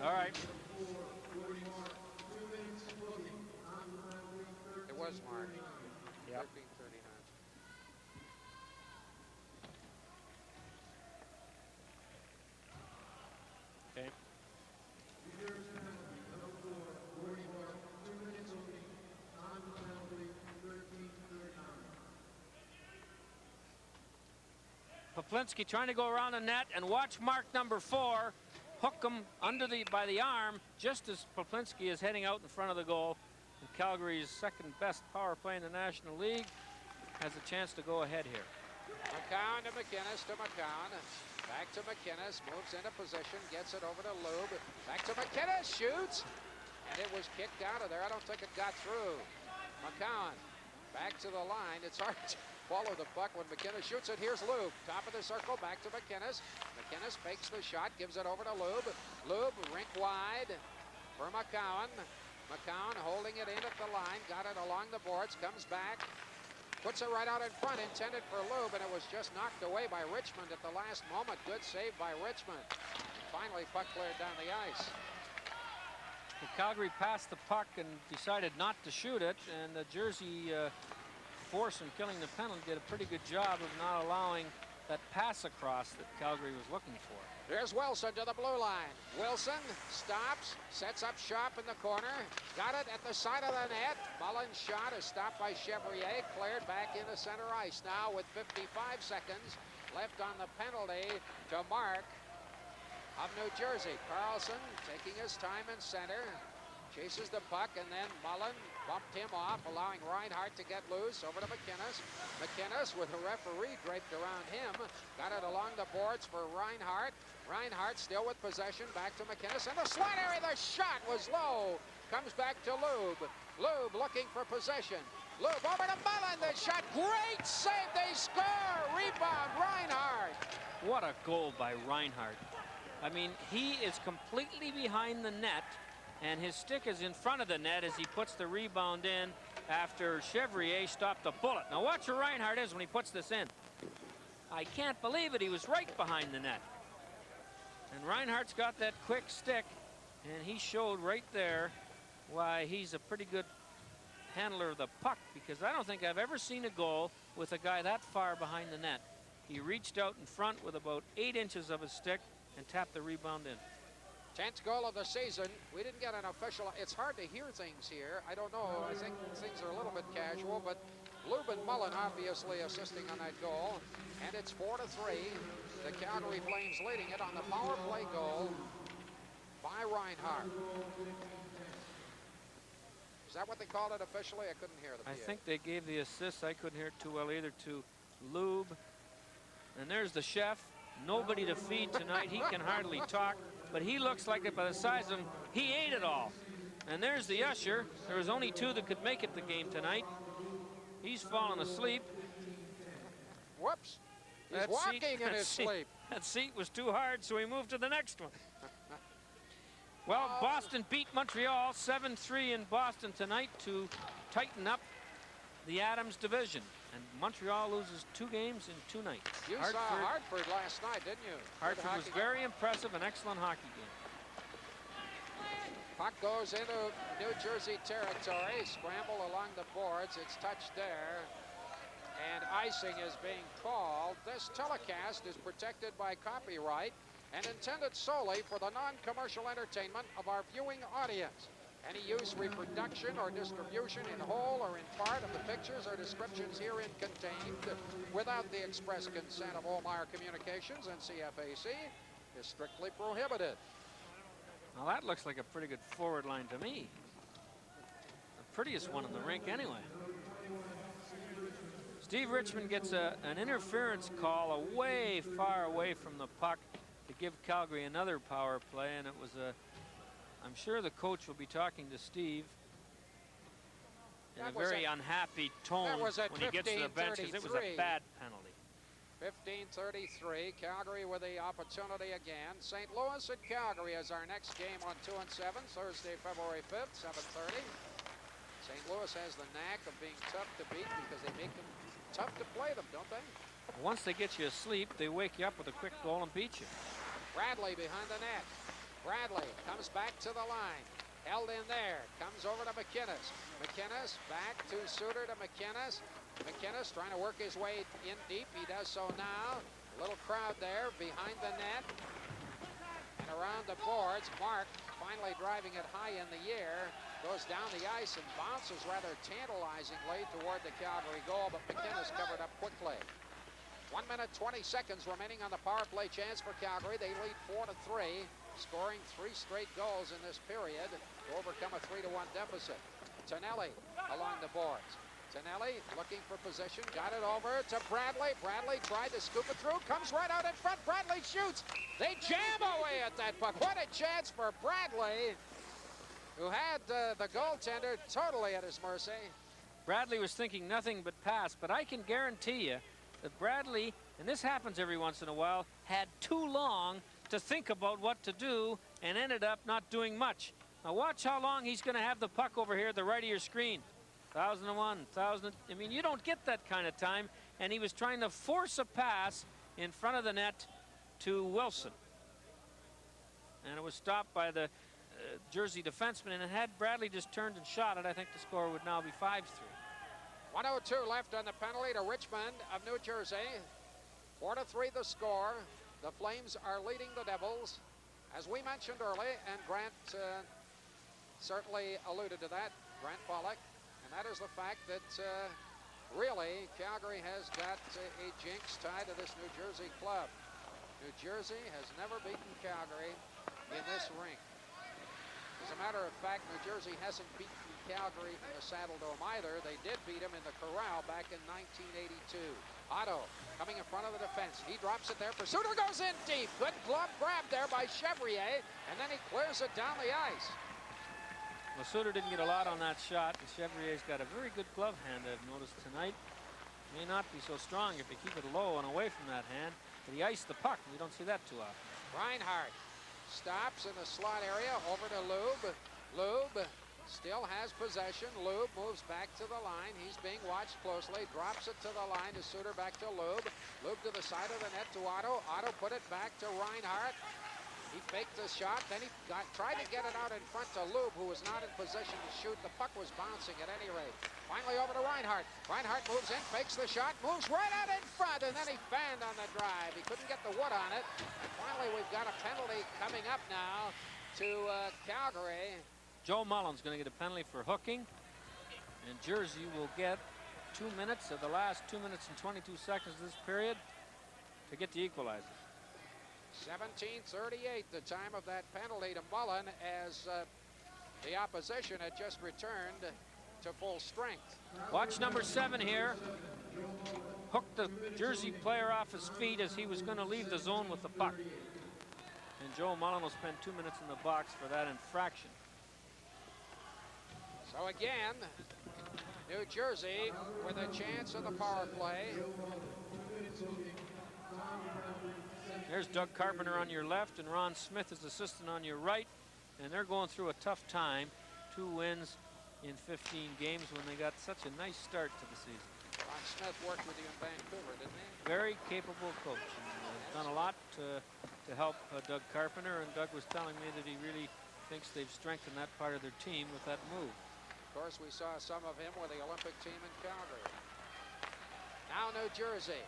All right. It was Mark. Yep. 13:39. Okay. Poplinski trying to go around the net, and watch Mark number 4 hook him by the arm just as Poplinski is heading out in front of the goal. And Calgary's second best power play in the National League has a chance to go ahead here. McCown to McInnes to McCown. Back to McInnes, moves into position, gets it over to Lube. Back to McInnes, shoots, and it was kicked out of there. I don't think it got through. McCown back to the line. It's hard to follow the puck when McInnes shoots it. Here's Lube, top of the circle, back to McInnes. McInnes fakes the shot, gives it over to Lube. Lube, rink wide for McCown. McCown holding it in at the line, got it along the boards, comes back, puts it right out in front, intended for Lube, and it was just knocked away by Richmond at the last moment. Good save by Richmond. Finally, puck cleared down the ice. Calgary passed the puck and decided not to shoot it, and the Jersey force in killing the penalty did a pretty good job of not allowing that pass across that Calgary was looking for. Here's Wilson to the blue line. Wilson stops, sets up shop in the corner. Got it at the side of the net. Mullen's shot is stopped by Chevrier, cleared back into center ice now with 55 seconds left on the penalty to Mark of New Jersey. Carlson taking his time in center. Chases the puck, and then Mullen bumped him off, allowing Reinhart to get loose over to McInnes. McInnes with a referee draped around him. Got it along the boards for Reinhart. Reinhart still with possession, back to McInnes. And the slot area, the shot was low. Comes back to Lube. Lube looking for possession. Lube over to Mullen, the shot, great save, they score. Rebound, Reinhart. What a goal by Reinhart. I mean, he is completely behind the net, and his stick is in front of the net as he puts the rebound in after Chevrier stopped the bullet. Now watch where Reinhart is when he puts this in. I can't believe it, he was right behind the net. And Reinhart's got that quick stick, and he showed right there why he's a pretty good handler of the puck, because I don't think I've ever seen a goal with a guy that far behind the net. He reached out in front with about 8 inches of his stick and tapped the rebound in. 10th goal of the season. We didn't get an official. It's hard to hear things here. I don't know. I think things are a little bit casual, but Lube and Mullen obviously assisting on that goal. And it's 4-3. The Calgary Flames leading it on the power play goal by Reinhart. Is that what they called it officially? I couldn't hear the PA. I think they gave the assist, I couldn't hear it too well either, to Lube. And there's the chef. Nobody to feed tonight. He can hardly talk, but he looks like it by the size of him. He ate it all. And there's the usher. There was only 2 that could make it the game tonight. He's fallen asleep. Whoops. He's walking in his sleep. That seat was too hard, so he moved to the next one. Well, Boston beat Montreal 7-3 in Boston tonight to tighten up the Adams division. And Montreal loses 2 games in 2 nights. You saw Hartford last night, didn't you? Hartford was very impressive, an excellent hockey game. Puck goes into New Jersey territory. Scramble along the boards. It's touched there. And icing is being called. This telecast is protected by copyright and intended solely for the non-commercial entertainment of our viewing audience. Any use, reproduction, or distribution in whole or in part of the pictures or descriptions herein contained without the express consent of Olmeyer Communications and CFAC is strictly prohibited. Well, that looks like a pretty good forward line to me. The prettiest one in the rink anyway. Steve Richmond gets an interference call away, far away from the puck to give Calgary another power play, and it was a I'm sure the coach will be talking to Steve in a very unhappy tone when he gets to the bench, because it was a bad penalty. 15:33, Calgary with the opportunity again. St. Louis at Calgary is our next game on 2-7, Thursday, February 5th, 7:30. St. Louis has the knack of being tough to beat because they make them tough to play them, don't they? Once they get you asleep, they wake you up with a quick goal and beat you. Bradley behind the net. Bradley comes back to the line. Held in there. Comes over to McInnes. McInnes back to Suter to McInnes. McInnes trying to work his way in deep. He does so now. A little crowd there behind the net. And around the boards. Mark finally driving it high in the air. Goes down the ice and bounces rather tantalizingly toward the Calgary goal. But McInnes covered up quickly. 1 minute, 20 seconds remaining on the power play chance for Calgary. They lead 4-3. Scoring 3 straight goals in this period to overcome a 3-1 deficit. Tonelli along the boards. Tonelli looking for position, got it over to Bradley. Bradley tried to scoop it through, comes right out in front. Bradley shoots. They jam away at that puck. What a chance for Bradley, who had the goaltender totally at his mercy. Bradley was thinking nothing but pass, but I can guarantee you that Bradley, and this happens every once in a while, had too long to think about what to do and ended up not doing much. Now watch how long he's going to have the puck over here at the right of your screen. 1,001, 1,000. I mean, you don't get that kind of time. And he was trying to force a pass in front of the net to Wilson. And it was stopped by the Jersey defenseman, and had Bradley just turned and shot it, I think the score would now be 5-3. 1:02 left on the penalty to Richmond of New Jersey. 4-3 the score. The Flames are leading the Devils. As we mentioned early, and Grant certainly alluded to that, Grant Pollock, and that is the fact that really Calgary has got a jinx tied to this New Jersey club. New Jersey has never beaten Calgary in this rink. As a matter of fact, New Jersey hasn't beaten Calgary in the Saddle Dome either. They did beat him in the Corral back in 1982. Otto coming in front of the defense. He drops it there for Suter, goes in deep. Good glove grab there by Chevrier, and then he clears it down the ice. Well, Suter didn't get a lot on that shot, and Chevrier's got a very good glove hand, I've noticed tonight. May not be so strong if you keep it low and away from that hand, but he iced the puck, and you don't see that too often. Reinhardt stops in the slot area, over to Lube. Lube still has possession. Lube moves back to the line. He's being watched closely, drops it to the line to Suter, back to Lube. Lube to the side of the net to Otto. Otto put it back to Reinhardt. He faked the shot, then he tried to get it out in front to Lube, who was not in position to shoot. The puck was bouncing at any rate. Finally over to Reinhardt. Reinhardt moves in, fakes the shot, moves right out in front, and then he fanned on the drive. He couldn't get the wood on it. And finally, we've got a penalty coming up now to Calgary. Joe Mullen's going to get a penalty for hooking, and Jersey will get 2 minutes of the last 2 minutes and 22 seconds of this period to get the equalizer. 17:38, the time of that penalty to Mullen, as the opposition had just returned to full strength. Watch number 7 here. Hooked the Jersey player off his feet as he was going to leave the zone with the puck. And Joe Mullen will spend 2 minutes in the box for that infraction. So again, New Jersey with a chance of the power play. There's Doug Carpenter on your left and Ron Smith is assistant on your right, and they're going through a tough time. 2 wins in 15 games when they got such a nice start to the season. Ron Smith worked with you in Vancouver, didn't he? Very capable coach, and done a lot to help Doug Carpenter, and Doug was telling me that he really thinks they've strengthened that part of their team with that move. Of course, we saw some of him with the Olympic team in Calgary. Now New Jersey.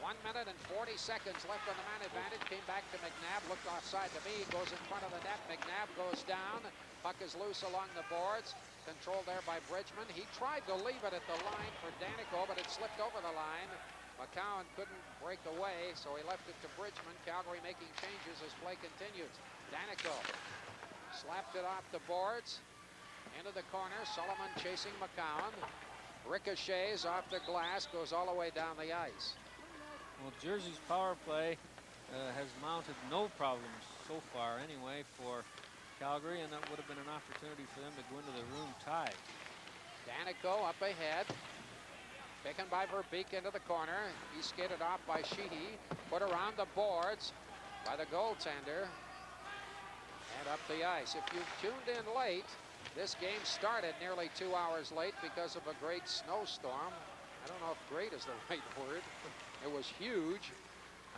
1 minute and 40 seconds left on the man advantage. Came back to McNabb, looked offside to me, goes in front of the net. McNabb goes down. Puck is loose along the boards. Controlled there by Bridgman. He tried to leave it at the line for Danico, but it slipped over the line. McCowan couldn't break away, so he left it to Bridgman. Calgary making changes as play continues. Danico slapped it off the boards. Into the corner. Sullivan chasing McCowan. Ricochets off the glass, goes all the way down the ice. Well, Jersey's power play has mounted no problems so far anyway for Calgary, and that would have been an opportunity for them to go into the room tied. Danico up ahead. Taken by Verbeek into the corner. He skated off by Sheehy. Put around the boards by the goaltender. And up the ice. If you've tuned in late, this game started nearly 2 hours late because of a great snowstorm. I don't know if great is the right word. It was huge.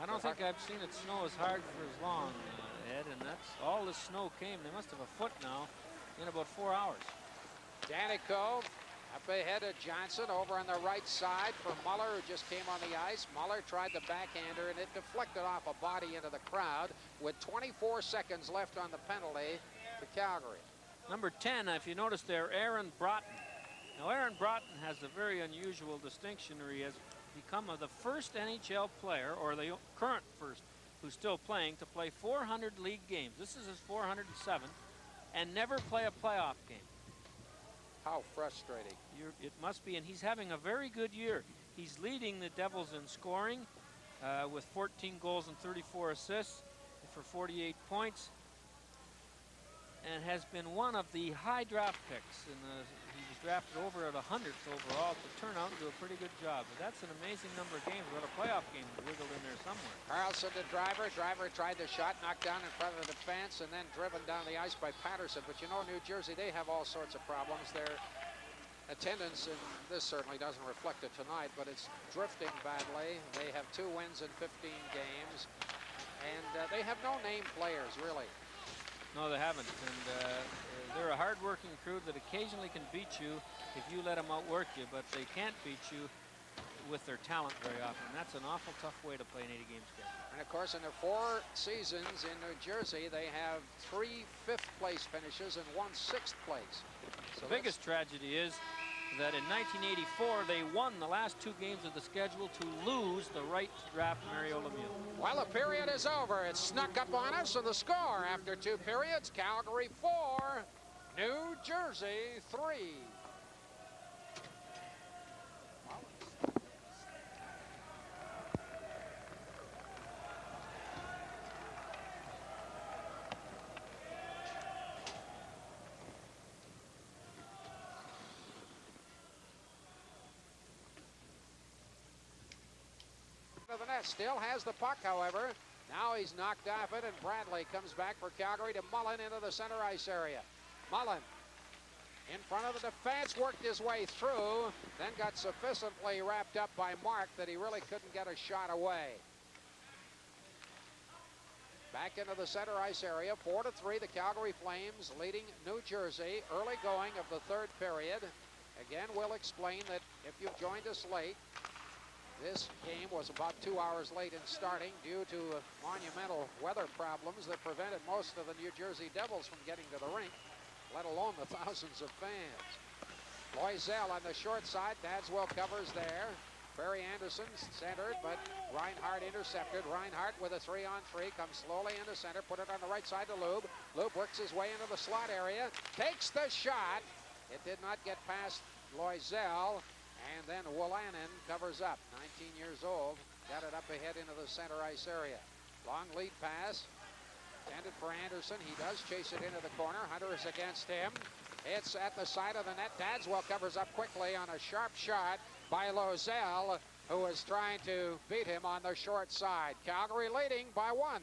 I don't think I've seen it snow as hard for as long, Ed, and that's all the snow came. They must have a foot now in about 4 hours. Danico up ahead of Johnson over on the right side for Muller, who just came on the ice. Muller tried the backhander, and it deflected off a body into the crowd with 24 seconds left on the penalty to Calgary. Number 10, if you notice there, Aaron Broughton. Now, Aaron Broughton has a very unusual distinction, where he has become the first NHL player, or the current first, who's still playing, to play 400 league games. This is his 407th, and never play a playoff game. How frustrating. It must be, and he's having a very good year. He's leading the Devils in scoring with 14 goals and 34 assists for 48 points, and has been one of the high draft picks. He was drafted over at 100th overall to turn out and do a pretty good job. But that's an amazing number of games. We've got a playoff game wiggled in there somewhere. Carlson to Driver. Driver tried the shot, knocked down in front of the defense, and then driven down the ice by Patterson. But you know, New Jersey, they have all sorts of problems. Their attendance, and this certainly doesn't reflect it tonight, but it's drifting badly. They have 2 wins in 15 games, and they have no name players, really. No, they haven't. And they're a hard-working crew that occasionally can beat you if you let them outwork you, but they can't beat you with their talent very often. That's an awful tough way to play an 80-game schedule. And of course, in their 4 seasons in New Jersey, they have 3 fifth-place finishes and 1 sixth place. So the biggest tragedy is that in 1984, they won the last 2 games of the schedule to lose the right to draft Mario Lemieux. Well, the period is over. It snuck up on us, and the score after 2 periods, Calgary 4, New Jersey 3. The net still has the puck, however. Now he's knocked off it, and Bradley comes back for Calgary to Mullen into the center ice area. Mullen in front of the defense, worked his way through, then got sufficiently wrapped up by Mark that he really couldn't get a shot away. Back into the center ice area, 4-3, the Calgary Flames leading New Jersey. Early going of the 3rd period. Again, we'll explain that if you've joined us late, this game was about 2 hours late in starting due to monumental weather problems that prevented most of the New Jersey Devils from getting to the rink, let alone the thousands of fans. Loisel on the short side. Dadswell covers there. Barry Anderson centered, but Reinhart intercepted. Reinhart with a 3-on-3 comes slowly into center, put it on the right side to Lube. Lube works his way into the slot area, takes the shot. It did not get past Loisel. And then Willanen covers up, 19 years old, got it up ahead into the center ice area. Long lead pass, intended for Anderson. He does chase it into the corner. Hunter is against him. It's at the side of the net. Dadswell covers up quickly on a sharp shot by Loisel, who is trying to beat him on the short side. Calgary leading by 1.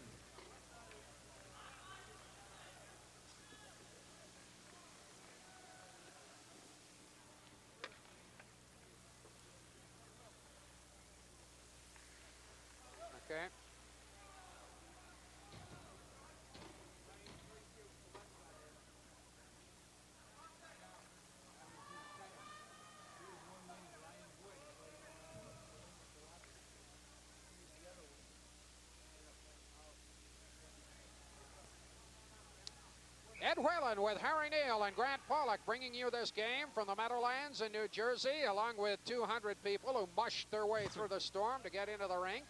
Okay. Ed Whelan with Harry Neal and Grant Pollock bringing you this game from the Meadowlands in New Jersey, along with 200 people who mushed their way through the storm to get into the rink.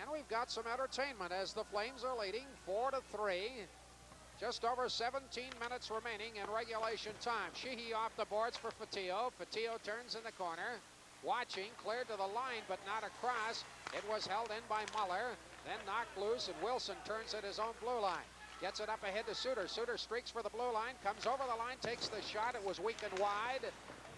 And we've got some entertainment as the Flames are leading 4-3. Just over 17 minutes remaining in regulation time. Sheehy off the boards for Fatillo. Fatillo turns in the corner. Watching, cleared to the line, but not across. It was held in by Muller, then knocked loose, and Wilson turns at his own blue line. Gets it up ahead to Suter. Suter streaks for the blue line, comes over the line, takes the shot. It was weak and wide.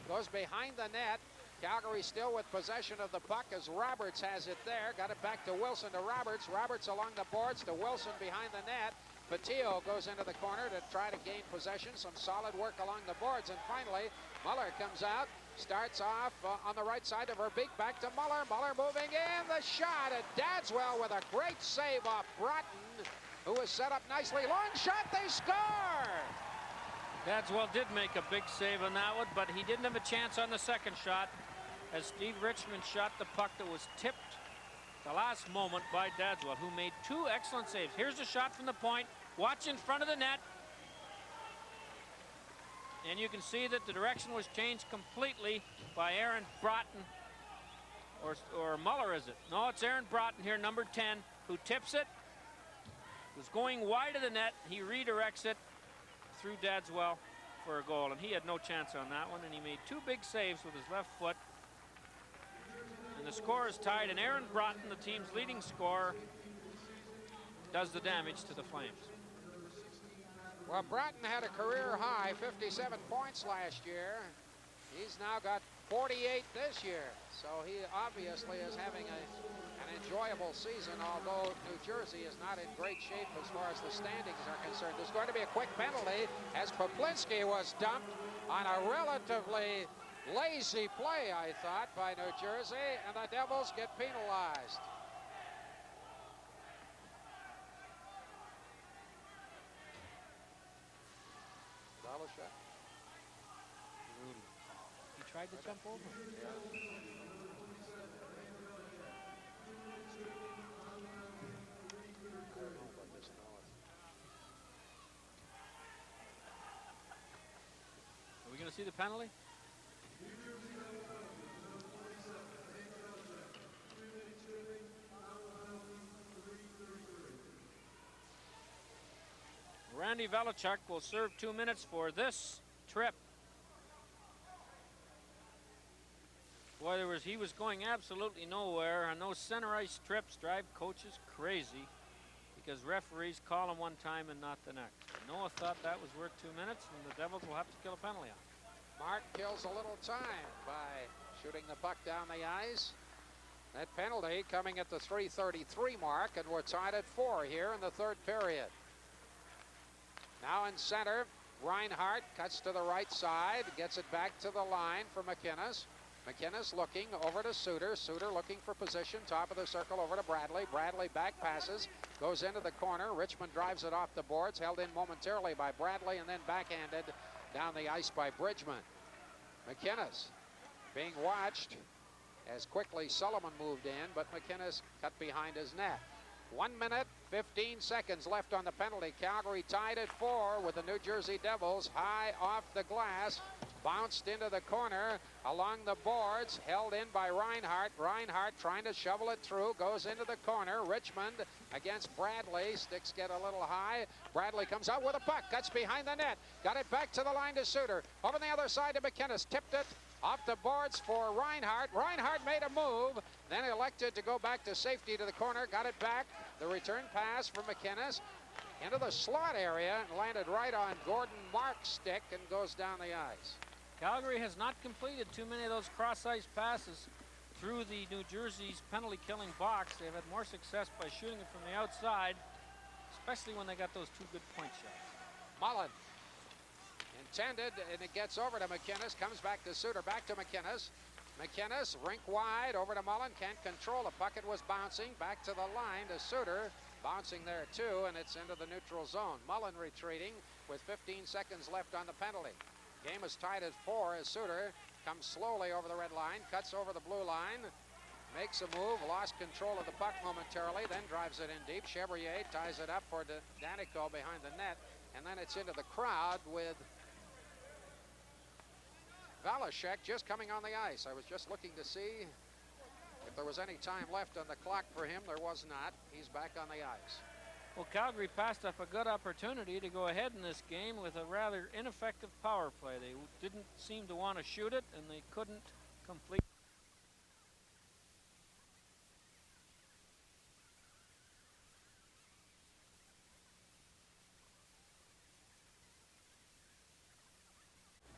Goes behind the net. Calgary still with possession of the puck as Roberts has it there. Got it back to Wilson to Roberts. Roberts along the boards to Wilson behind the net. Fatillo goes into the corner to try to gain possession. Some solid work along the boards. And finally, Muller comes out. Starts off on the right side of Verbeek. Back to Muller. Muller moving in. The shot at Dadswell with a great save off Broughton, who was set up nicely. Long shot. They score! Dadswell did make a big save on that one, but he didn't have a chance on the second shot as Steve Richmond shot the puck that was tipped the last moment by Dadswell, who made 2 excellent saves. Here's the shot from the point. Watch in front of the net. And you can see that the direction was changed completely by Aaron Broughton. Or Muller, is it? No, it's Aaron Broughton here, number 10, who tips it. Was going wide of the net. He redirects it through Dadswell for a goal, and he had no chance on that one, and he made 2 big saves with his left foot. And the score is tied, and Aaron Broughton, the team's leading scorer, does the damage to the Flames. Well, Broughton had a career high 57 points last year. He's now got 48 this year, so he obviously is having an enjoyable season, although New Jersey is not in great shape as far as the standings are concerned. There's going to be a quick penalty as Poplinski was dumped on a relatively lazy play, I thought, by New Jersey, and the Devils get penalized. Valashek? He tried to jump over him. Yeah. I don't know about this North. Are we going to see the penalty? Randy Valachuk will serve 2 minutes for this trip. Boy, he was going absolutely nowhere, and those center ice trips drive coaches crazy because referees call him one time and not the next. Noah thought that was worth 2 minutes, and the Devils will have to kill a penalty on it. Mark kills a little time by shooting the puck down the ice. That penalty coming at the 3:33 mark, and we're tied at 4 here in the third period. Now in center, Reinhart cuts to the right side, gets it back to the line for McInnes. McInnes looking over to Suter. Suter looking for position, top of the circle over to Bradley. Bradley back passes, goes into the corner. Richmond drives it off the boards, held in momentarily by Bradley, and then backhanded down the ice by Bridgman. McInnes being watched as quickly Sullivan moved in, but McInnes cut behind his net. 1 minute, 15 seconds left on the penalty. Calgary tied at 4 with the New Jersey Devils high off the glass. Bounced into the corner along the boards, held in by Reinhart. Reinhart trying to shovel it through, goes into the corner. Richmond against Bradley. Sticks get a little high. Bradley comes out with a puck, cuts behind the net. Got it back to the line to Suter. Over on the other side to McInnes. Tipped it off the boards for Reinhart. Reinhart made a move, then elected to go back to safety to the corner. Got it back. The return pass from McInnes into the slot area and landed right on Gordon Mark's stick and goes down the ice. Calgary has not completed too many of those cross-ice passes through the New Jersey's penalty-killing box. They've had more success by shooting it from the outside, especially when they got those 2 good point shots. Mullen intended, and it gets over to McInnes, comes back to Suter, back to McInnes. McInnes, rink wide, over to Mullen, can't control the puck. It was bouncing, back to the line to Suter, bouncing there too, and it's into the neutral zone. Mullen retreating with 15 seconds left on the penalty. Game is tied at 4 as Suter comes slowly over the red line, cuts over the blue line, makes a move, lost control of the puck momentarily, then drives it in deep. Chevrier ties it up for Danico behind the net, and then it's into the crowd with Valashek just coming on the ice. I was just looking to see if there was any time left on the clock for him. There was not. He's back on the ice. Well, Calgary passed up a good opportunity to go ahead in this game with a rather ineffective power play. They didn't seem to want to shoot it, and they couldn't complete.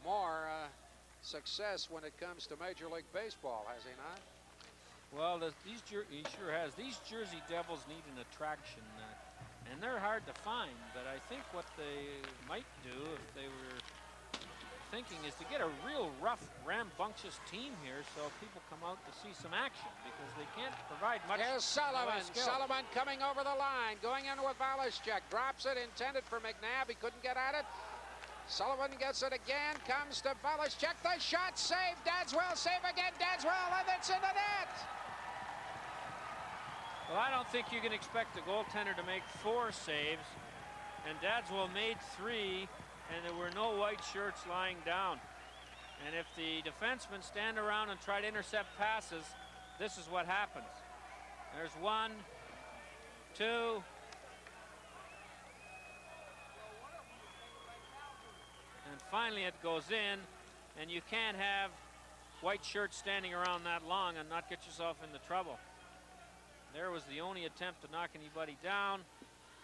More success when it comes to Major League Baseball, has he not? Well, he sure has. These Jersey Devils need an attraction. And they're hard to find, but I think what they might do if they were thinking is to get a real rough, rambunctious team here so people come out to see some action because they can't provide much. Here's Sullivan. Sullivan coming over the line, going in with Valashek. Drops it, intended for McNabb. He couldn't get at it. Sullivan gets it again, comes to Valashek. The shot saved. Dadswell save again. Dadswell, and it's in the net. Well, I don't think you can expect the goaltender to make 4 saves, and Dadswell made 3, and there were no white shirts lying down. And if the defensemen stand around and try to intercept passes, this is what happens. There's 1, 2, and finally it goes in, and you can't have white shirts standing around that long and not get yourself into trouble. There was the only attempt to knock anybody down.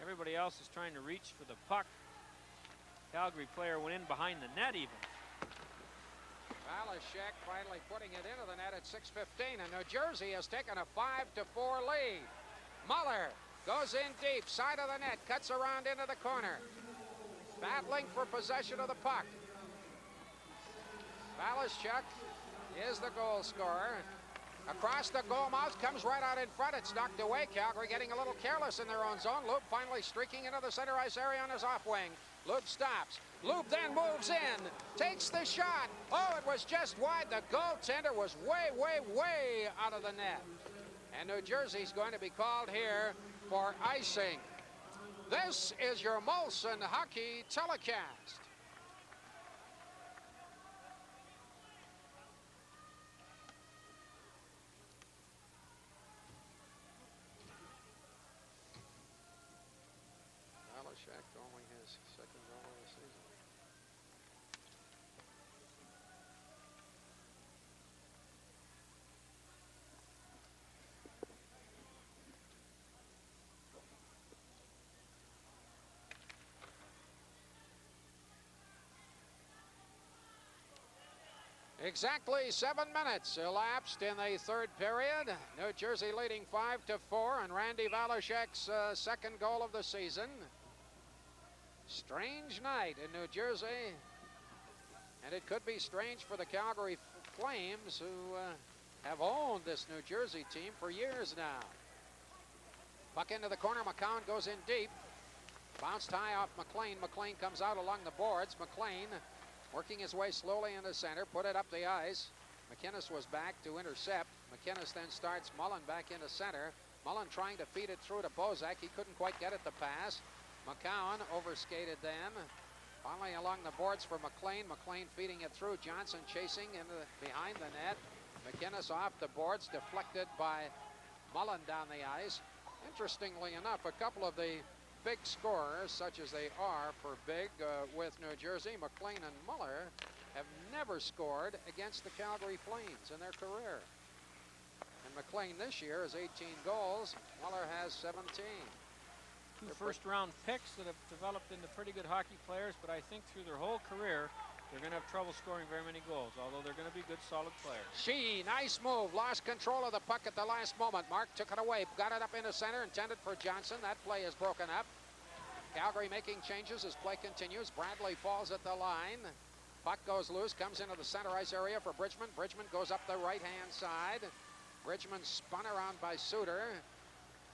Everybody else is trying to reach for the puck. Calgary player went in behind the net even. Valashek finally putting it into the net at 6:15, and New Jersey has taken a 5-4 lead. Muller goes in deep, side of the net, cuts around into the corner. Battling for possession of the puck. Valashek is the goal scorer. Across the goal mouth, comes right out in front. It's knocked away. Calgary getting a little careless in their own zone. Loop finally streaking into the center ice area on his off wing. Lube stops. Lube then moves in, takes the shot. Oh, it was just wide. The goaltender was way, way, way out of the net. And New Jersey's going to be called here for icing. This is your Molson Hockey telecast. Alashak only his second goal of the season. Exactly 7 minutes elapsed in the third period. New Jersey leading 5-4 on Randy Valashek's second goal of the season. Strange night in New Jersey, and it could be strange for the Calgary Flames, who have owned this New Jersey team for years now. Puck into the corner. McCown goes in deep. Bounced high off McLean. McLean comes out along the boards. McLean working his way slowly into center, put it up the ice. McInnes was back to intercept. McInnes then starts Mullen back into center. Mullen trying to feed it through to Bozak. He couldn't quite get it to pass. McCown overskated then. Finally along the boards for McLean. McLean feeding it through. Johnson chasing behind the net. McInnes off the boards, deflected by Mullen down the ice. Interestingly enough, a couple of the big scorers, such as they are for big with New Jersey, McLean and Muller, have never scored against the Calgary Flames in their career. And McLean this year has 18 goals. Muller has 17. Two first-round picks that have developed into pretty good hockey players, but I think through their whole career, they're going to have trouble scoring very many goals, although they're going to be good, solid players. Shee, nice move. Lost control of the puck at the last moment. Mark took it away, got it up into center, intended for Johnson. That play is broken up. Calgary making changes as play continues. Bradley falls at the line. Puck goes loose, comes into the center ice area for Bridgman. Bridgman goes up the right-hand side. Bridgman spun around by Suter.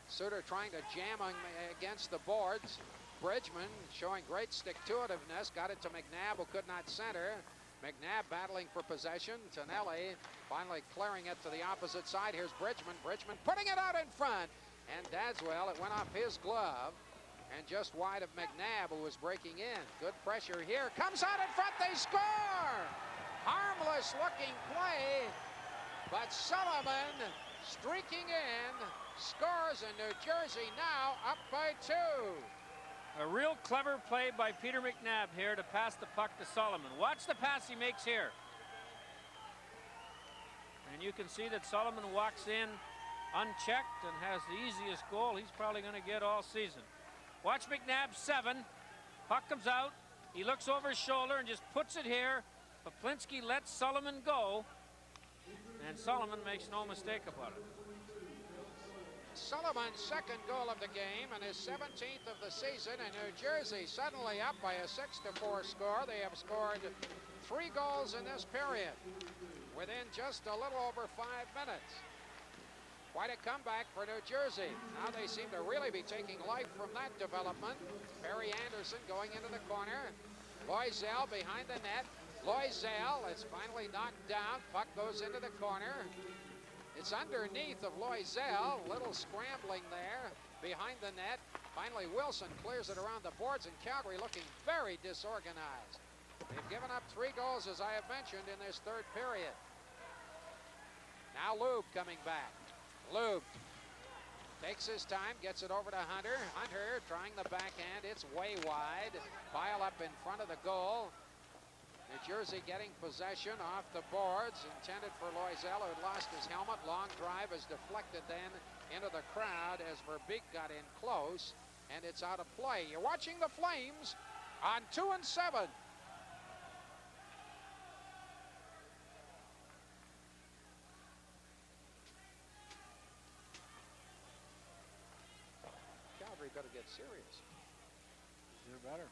Suter trying to jam against the boards. Bridgman showing great stick-to-itiveness. Got it to McNabb, who could not center. McNabb battling for possession. Tonelli finally clearing it to the opposite side. Here's Bridgman. Bridgman putting it out in front. And Dadswell, it went off his glove. And just wide of McNabb, who was breaking in. Good pressure here. Comes out in front. They score! Harmless-looking play. But Sullivan streaking in. Scores, and New Jersey now up by 2. A real clever play by Peter McNabb here to pass the puck to Solomon. Watch the pass he makes here. And you can see that Solomon walks in unchecked and has the easiest goal he's probably going to get all season. Watch McNabb 7. Puck comes out. He looks over his shoulder and just puts it here. Poplinski lets Solomon go. And Solomon makes no mistake about it. Sullivan's second goal of the game and his 17th of the season, and New Jersey suddenly up by a 6-4 score. They have scored 3 goals in this period within just a little over 5 minutes. Quite a comeback for New Jersey. Now they seem to really be taking life from that development. Barry Anderson going into the corner. Loisel behind the net. Loisel, it's finally knocked down. Puck goes into the corner. It's underneath of Loisel. Little scrambling there behind the net. Finally, Wilson clears it around the boards, and Calgary looking very disorganized. They've given up 3 goals, as I have mentioned, in this third period. Now Lube coming back. Lube takes his time, gets it over to Hunter. Hunter trying the backhand. It's way wide. Pile up in front of the goal. New Jersey getting possession off the boards, intended for Loisel, who had lost his helmet. Long drive is deflected then into the crowd as Verbeek got in close, and it's out of play. You're watching the Flames on 2 and 7. Calgary better get serious. They're better.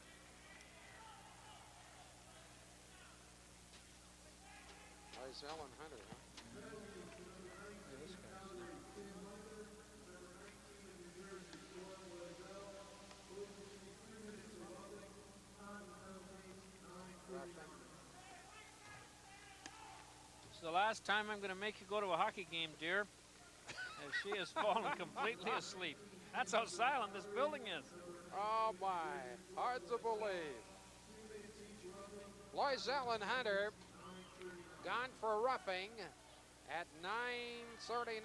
Loisel and Hunter, huh? It's the last time I'm going to make you go to a hockey game, dear. As she has fallen completely asleep. That's how silent this building is. Oh my, hard to believe. Loisel and Hunter gone for roughing at 9:39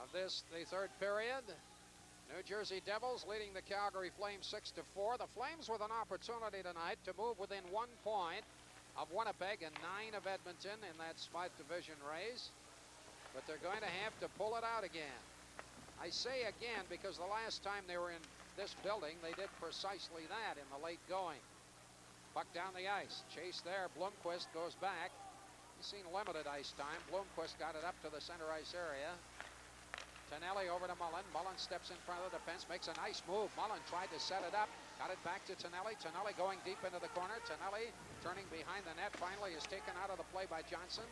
of this, the third period. New Jersey Devils leading the Calgary Flames 6-4. The Flames with an opportunity tonight to move within 1 point of Winnipeg and 9 of Edmonton in that Smythe Division race. But they're going to have to pull it out again. I say again because the last time they were in this building, they did precisely that in the late going. Puck down the ice. Chase there. Blomqvist goes back. He's seen limited ice time. Blomqvist got it up to the center ice area. Tonelli over to Mullen. Mullen steps in front of the defense, makes a nice move. Mullen tried to set it up. Got it back to Tonelli. Tonelli going deep into the corner. Tonelli turning behind the net. Finally is taken out of the play by Johnson.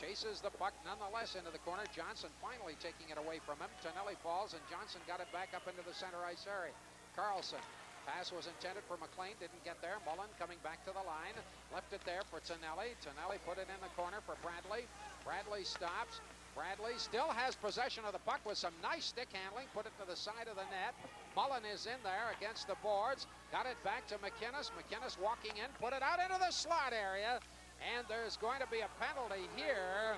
Chases the puck nonetheless into the corner. Johnson finally taking it away from him. Tonelli falls and Johnson got it back up into the center ice area. Carlson. Pass was intended for McLean, didn't get there. Mullen coming back to the line. Left it there for Tonelli. Tonelli put it in the corner for Bradley. Bradley stops. Bradley still has possession of the puck with some nice stick handling. Put it to the side of the net. Mullen is in there against the boards. Got it back to McInnes. McInnes walking in. Put it out into the slot area. And there's going to be a penalty here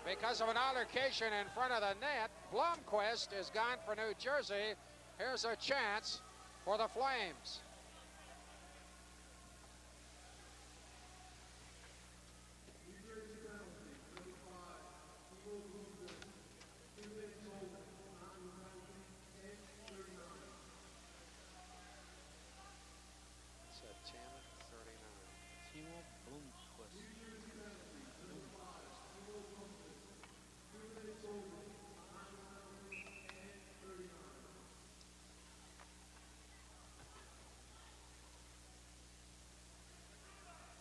because of an altercation in front of the net. Blomqvist is gone for New Jersey. Here's a chance for the Flames. It's at 10:39. Timo Blomqvist.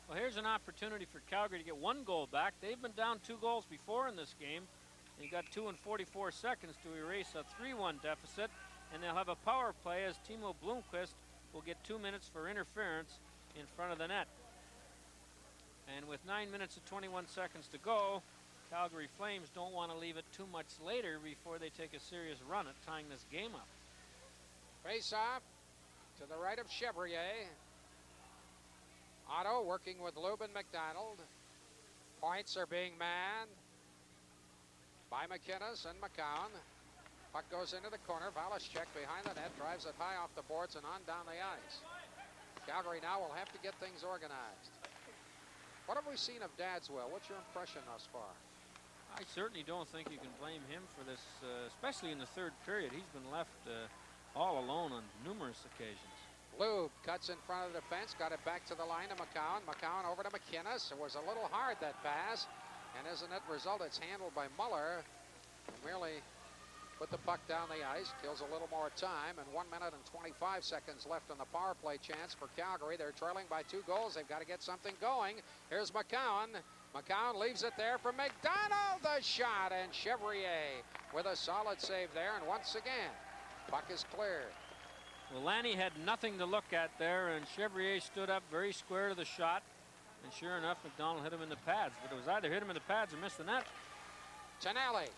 Well, here's an opportunity for Calgary to get 1 goal back. They've been down 2 goals before in this game. They got 2 in 44 seconds to erase a 3-1 deficit, and they'll have a power play as Timo Blomqvist will get 2 minutes for interference in front of the net. And with 9 minutes and 21 seconds to go, Calgary Flames don't want to leave it too much later before they take a serious run at tying this game up. Face off to the right of Chevrier. Otto working with Lubin McDonald. Points are being manned by McInnes and McCown. Puck goes into the corner. Valaschek behind the net, drives it high off the boards and on down the ice. Calgary now will have to get things organized. What have we seen of Dadswell? What's your impression thus far? I certainly don't think you can blame him for this, especially in the third period. He's been left all alone on numerous occasions. Lube cuts in front of the defense, got it back to the line to McCown. McCown over to McInnes. It was a little hard, that pass. And as a net result, it's handled by Muller. Merely put the puck down the ice, kills a little more time, and 1 minute and 25 seconds left on the power play chance for Calgary. They're trailing by 2 goals. They've got to get something going. Here's McCown. McCown leaves it there for McDonald. The shot, and Chevrier with a solid save there. And once again, puck is cleared. Well, Lanny had nothing to look at there, and Chevrier stood up very square to the shot. And sure enough, McDonald hit him in the pads. But it was either hit him in the pads or missed the net. Tonelli.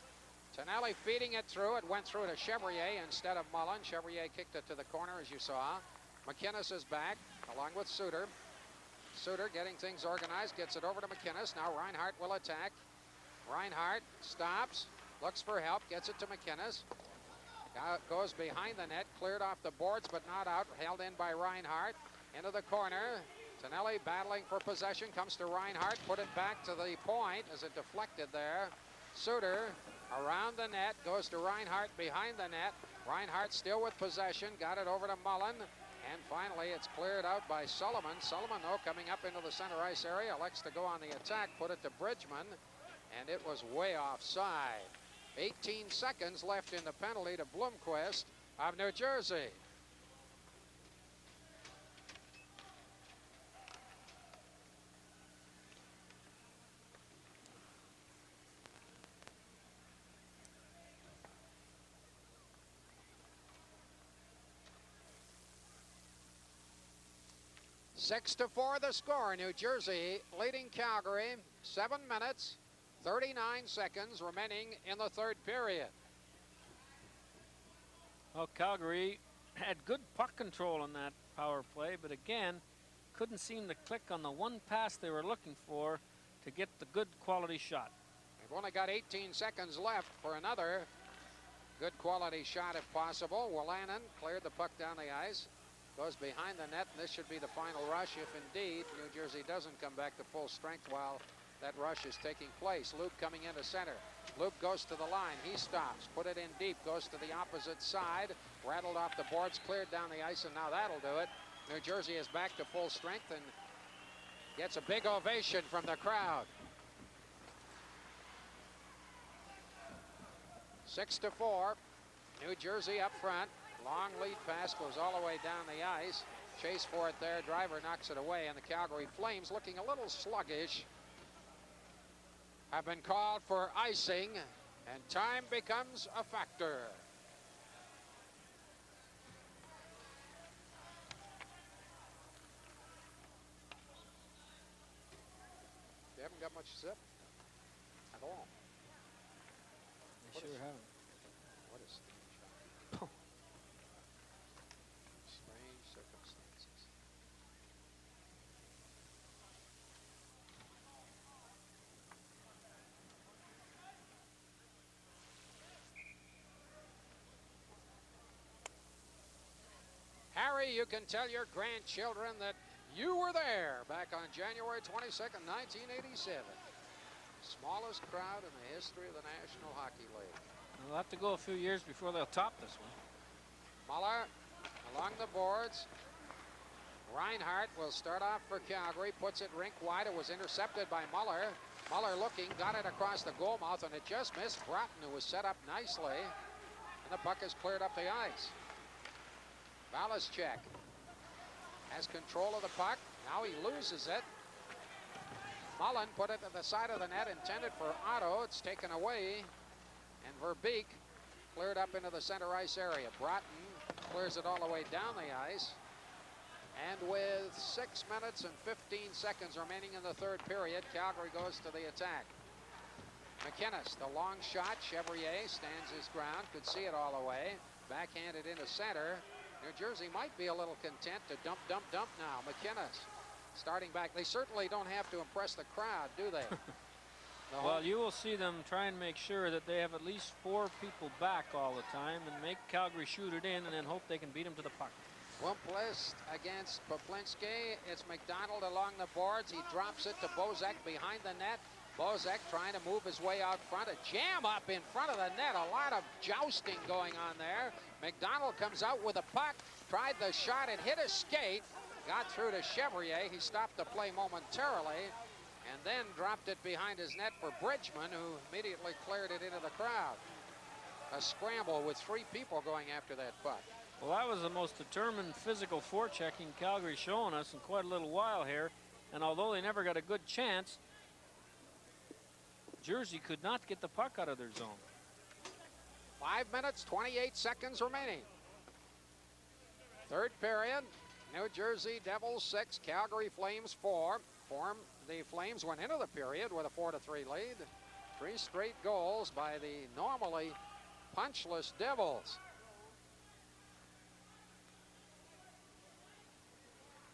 Tonelli feeding it through. It went through to Chevrier instead of Mullen. Chevrier kicked it to the corner, as you saw. McInnes is back, along with Suter. Suter getting things organized, gets it over to McInnes. Now Reinhart will attack. Reinhart stops, looks for help, gets it to McInnes. Goes behind the net, cleared off the boards, but not out. Held in by Reinhart. Into the corner. Tonelli battling for possession, comes to Reinhart. Put it back to the point as it deflected there. Suter around the net, goes to Reinhart behind the net. Reinhart still with possession, got it over to Mullen. And finally, it's cleared out by Sullivan. Sullivan, though, coming up into the center ice area, elects to go on the attack, put it to Bridgman, and it was way offside. 18 seconds left in the penalty to Blomqvist of New Jersey. 6-4 the score. New Jersey leading Calgary. 7 minutes, 39 seconds remaining in the third period. Well, Calgary had good puck control on that power play, but again, couldn't seem to click on the one pass they were looking for to get the good quality shot. They've only got 18 seconds left for another good quality shot if possible. Wolanin cleared the puck down the ice, goes behind the net, and this should be the final rush if indeed New Jersey doesn't come back to full strength while that rush is taking place. Loop coming into center. Loop goes to the line. He stops. Put it in deep. Goes to the opposite side. Rattled off the boards. Cleared down the ice, and now that'll do it. New Jersey is back to full strength and gets a big ovation from the crowd. 6-4. New Jersey up front. Long lead pass goes all the way down the ice. Chase for it there. Driver knocks it away, and the Calgary Flames, looking a little sluggish, have been called for icing, and time becomes a factor. You haven't got much zip at all. They sure haven't. What is strange circumstances. Harry, you can tell your grandchildren that you were there back on January 22nd, 1987. Smallest crowd in the history of the National Hockey League. They'll have to go a few years before they'll top this one. Muller along the boards. Reinhart will start off for Calgary, puts it rink wide. It was intercepted by Muller. Muller looking, got it across the goal mouth, and it just missed Broughton, who was set up nicely. And the puck is cleared up the ice. Valaschek has control of the puck. Now he loses it. Mullen put it to the side of the net, intended for Otto. It's taken away, and Verbeek cleared up into the center ice area. Broughton clears it all the way down the ice. And with 6 minutes and 15 seconds remaining in the third period, Calgary goes to the attack. McInnes, the long shot. Chevrier stands his ground, could see it all the way. Backhanded into center. New Jersey might be a little content to dump now. McInnes starting back. They certainly don't have to impress the crowd, do they? No. Well, you will see them try and make sure that they have at least 4 people back all the time and make Calgary shoot it in and then hope they can beat them to the puck. Wimplist against Poplinski. It's McDonald along the boards. He drops it to Bozek behind the net. Bozek trying to move his way out front. A jam up in front of the net. A lot of jousting going on there. McDonald comes out with a puck. Tried the shot. It hit his skate. Got through to Chevrier. He stopped the play momentarily and then dropped it behind his net for Bridgman, who immediately cleared it into the crowd. A scramble with 3 people going after that puck. Well, that was the most determined physical forechecking Calgary's shown us in quite a little while here. And although they never got a good chance, Jersey could not get the puck out of their zone. 5 minutes, 28 seconds remaining. Third period, New Jersey Devils 6, Calgary Flames 4. The Flames went into the period with a 4-3 lead. 3 straight goals by the normally punchless Devils.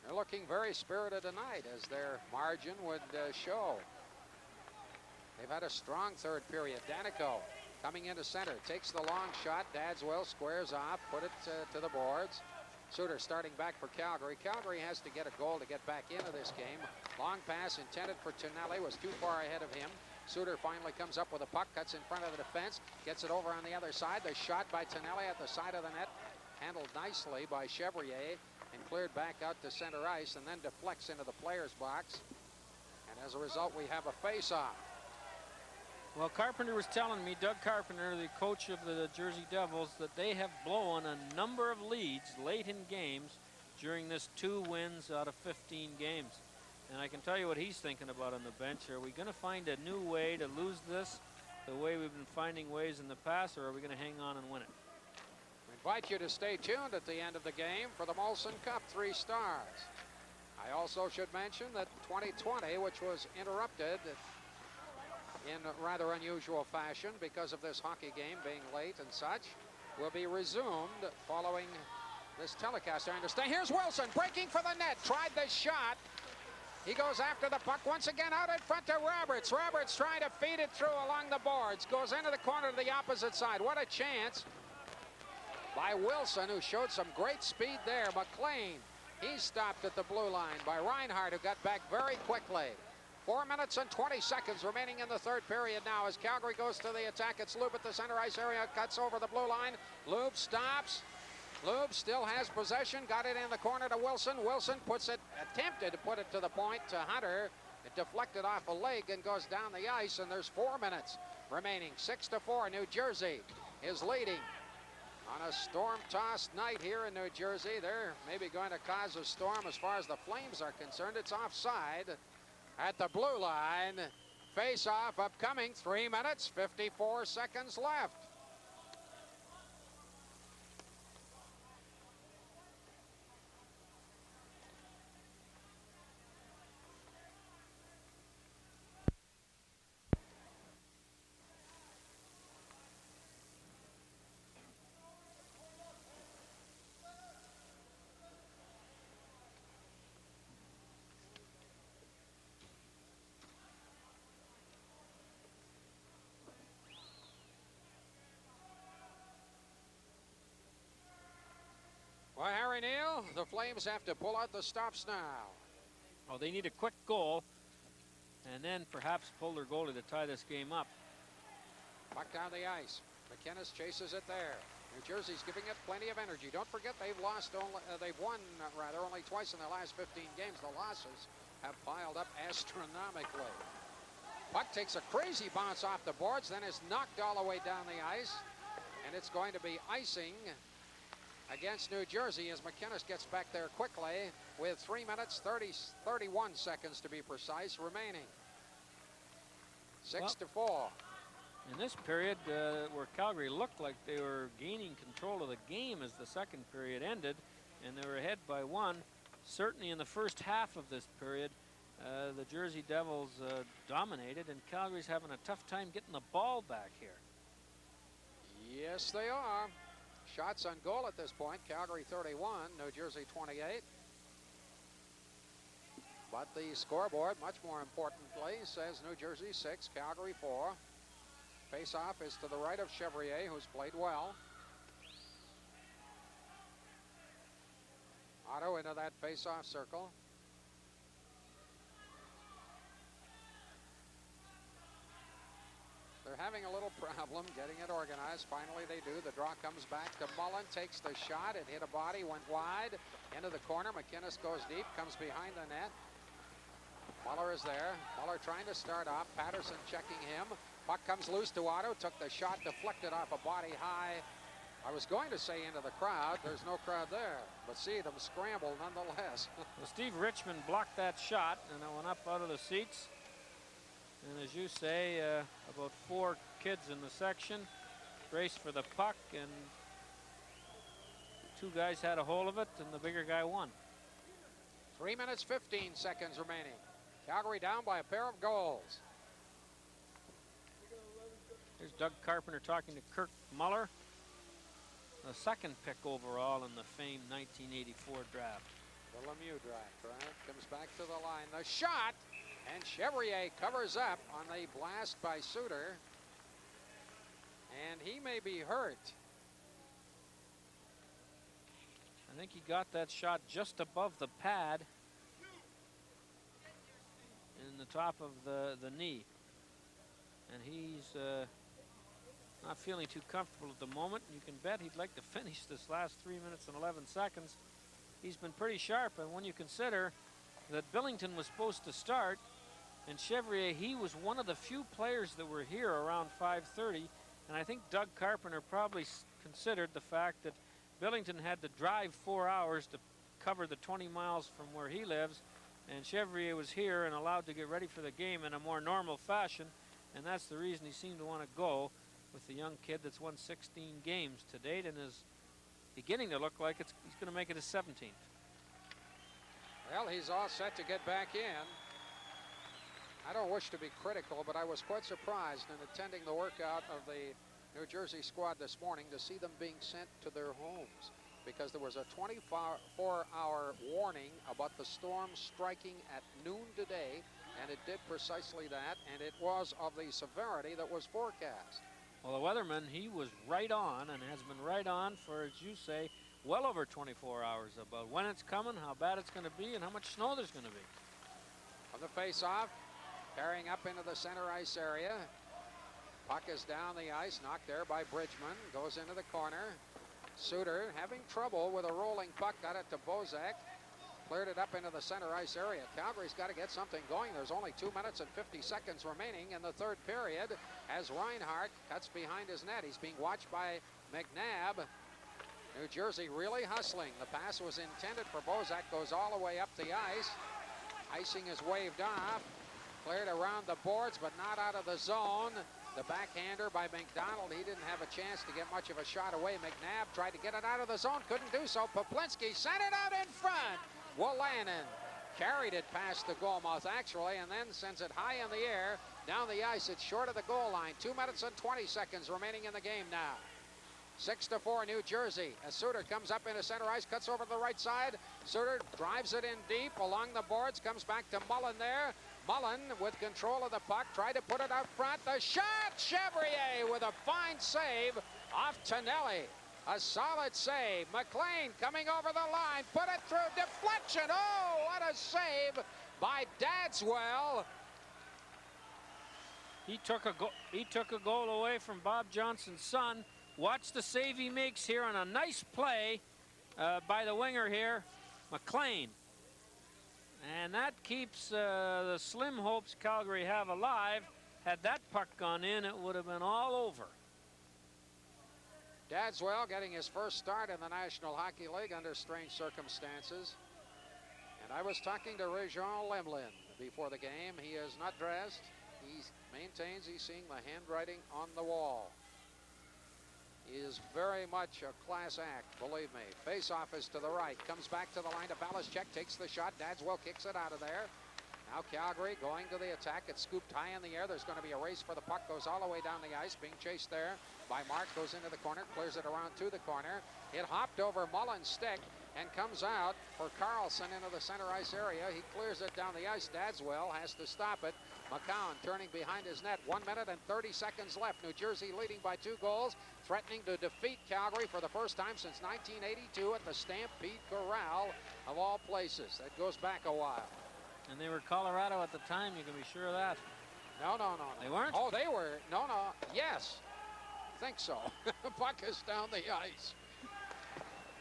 They're looking very spirited tonight, as their margin would show. They've had a strong third period. Danico coming into center, takes the long shot. Dadswell squares off, put it to the boards. Suter starting back for Calgary. Calgary has to get a goal to get back into this game. Long pass intended for Tonelli, was too far ahead of him. Suter finally comes up with a puck, cuts in front of the defense, gets it over on the other side. The shot by Tonelli at the side of the net, handled nicely by Chevrier and cleared back out to center ice and then deflects into the player's box. And as a result, we have a face-off. Well, Carpenter was telling me, Doug Carpenter, the coach of the Jersey Devils, that they have blown a number of leads late in games during this 2 wins out of 15 games. And I can tell you what he's thinking about on the bench. Are we going to find a new way to lose this the way we've been finding ways in the past, or are we going to hang on and win it? We invite you to stay tuned at the end of the game for the Molson Cup 3 Stars. I also Also should mention that 2020, which was interrupted in rather unusual fashion because of this hockey game being late and such, will be resumed following this telecast. I understand. Here's Wilson breaking for the net. Tried the shot. He goes after the puck once again out in front to Roberts. Roberts trying to feed it through along the boards. Goes into the corner to the opposite side. What a chance by Wilson, who showed some great speed there. McLean, he's stopped at the blue line by Reinhardt, who got back very quickly. 4 minutes and 20 seconds remaining in the third period now as Calgary goes to the attack. It's Lube at the center ice area, cuts over the blue line. Lube stops. Lube still has possession, got it in the corner to Wilson. Wilson puts it, attempted to put it to the point to Hunter. It deflected off a leg and goes down the ice, and there's 4 minutes remaining. 6-4, New Jersey is leading. On a storm-tossed night here in New Jersey, they're maybe going to cause a storm as far as the Flames are concerned. It's offside at the blue line. Face-off upcoming, 3 minutes, 54 seconds left. Well, Harry Neal, the Flames have to pull out the stops now. Oh, they need a quick goal and then perhaps pull their goalie to tie this game up. Puck down the ice. McInnes chases it there. New Jersey's giving it plenty of energy. Don't forget they've won only twice in the last 15 games. The losses have piled up astronomically. Puck takes a crazy bounce off the boards, then is knocked all the way down the ice, and it's going to be icing against New Jersey as McInnes gets back there quickly with 3 minutes 31 seconds to be precise remaining. 6-4. In this period where Calgary looked like they were gaining control of the game as the second period ended and they were ahead by 1, certainly in the first half of this period the Jersey Devils dominated, and Calgary's having a tough time getting the ball back here. Yes, they are. Shots on goal at this point. Calgary 31, New Jersey 28. But the scoreboard, much more importantly, says New Jersey 6, Calgary 4. Face-off is to the right of Chevrier, who's played well. Otto into that face-off circle. They're having a little problem getting it organized. Finally they do. The draw comes back to Mullen, takes the shot. It hit a body, went wide, into the corner. McInnes goes deep, comes behind the net. Muller is there. Muller trying to start off. Patterson checking him. Puck comes loose to Otto. Took the shot, deflected off a body high. I was going to say into the crowd. There's no crowd there. But see them scramble nonetheless. Well, Steve Richmond blocked that shot, and it went up out of the seats. And as you say, about 4 kids in the section raced for the puck, and 2 guys had a hold of it, and the bigger guy won. 3 minutes, 15 seconds remaining. Calgary down by a pair of goals. Here's Doug Carpenter talking to Kirk Muller, the second pick overall in the famed 1984 draft. The Lemieux draft, right? Comes back to the line. The shot! And Chevrier covers up on the blast by Suter. And he may be hurt. I think he got that shot just above the pad in the top of the knee. And he's not feeling too comfortable at the moment. You can bet he'd like to finish this last 3 minutes and 11 seconds. He's been pretty sharp, and when you consider that Billington was supposed to start, and Chevrier, he was one of the few players that were here around 5:30, and I think Doug Carpenter probably considered the fact that Billington had to drive 4 hours to cover the 20 miles from where he lives, and Chevrier was here and allowed to get ready for the game in a more normal fashion, and that's the reason he seemed to want to go with the young kid that's won 16 games to date and is beginning to look like he's going to make it his 17th. Well, he's all set to get back in. I don't wish to be critical, but I was quite surprised in attending the workout of the New Jersey squad this morning to see them being sent to their homes, because there was a 24-hour warning about the storm striking at noon today, and it did precisely that, and it was of the severity that was forecast. Well, the weatherman, he was right on and has been right on for, as you say, well over 24 hours about when it's coming, how bad it's going to be, and how much snow there's going to be. On the face-off, carrying up into the center ice area. Puck is down the ice, knocked there by Bridgman, goes into the corner. Suter having trouble with a rolling puck, got it to Bozak, cleared it up into the center ice area. Calgary's got to get something going. There's only 2 minutes and 50 seconds remaining in the third period as Reinhart cuts behind his net. He's being watched by McNabb. New Jersey really hustling. The pass was intended for Bozak, goes all the way up the ice. Icing is waved off, cleared around the boards, but not out of the zone. The backhander by McDonald, he didn't have a chance to get much of a shot away. McNabb tried to get it out of the zone, couldn't do so. Poplinski sent it out in front. Wolanin carried it past the goalmouth, actually, and then sends it high in the air. Down the ice, it's short of the goal line. 2 minutes and 20 seconds remaining in the game now. 6-4 New Jersey. As Suter comes up into center ice, cuts over to the right side. Suter drives it in deep along the boards, comes back to Mullen there. Mullen with control of the puck, tried to put it out front. The shot, Chevrier with a fine save off Tonelli. A solid save. McLean coming over the line, put it through, deflection. Oh, what a save by Dadswell. He took a goal away from Bob Johnson's son. Watch the save he makes here on a nice play by the winger here, McLean. And that keeps the slim hopes Calgary have alive. Had that puck gone in, it would have been all over. Dadswell getting his first start in the National Hockey League under strange circumstances. And I was talking to Réjean Lemlin before the game. He is not dressed. He maintains he's seeing the handwriting on the wall. He is very much a class act, believe me. Face-off is to the right. Comes back to the line to Balischek, takes the shot. Dadswell kicks it out of there. Now Calgary going to the attack. It's scooped high in the air. There's going to be a race for the puck. Goes all the way down the ice. Being chased there by Mark. Goes into the corner. Clears it around to the corner. It hopped over Mullen's stick and comes out for Carlson into the center ice area. He clears it down the ice. Dadswell has to stop it. McCown turning behind his net. 1 minute and 30 seconds left. New Jersey leading by 2 goals. Threatening to defeat Calgary for the first time since 1982 at the Stampede Corral of all places. That goes back a while. And they were Colorado at the time, you can be sure of that. No. They weren't? Oh, they were. No. Yes. I think so. Puck is down the ice.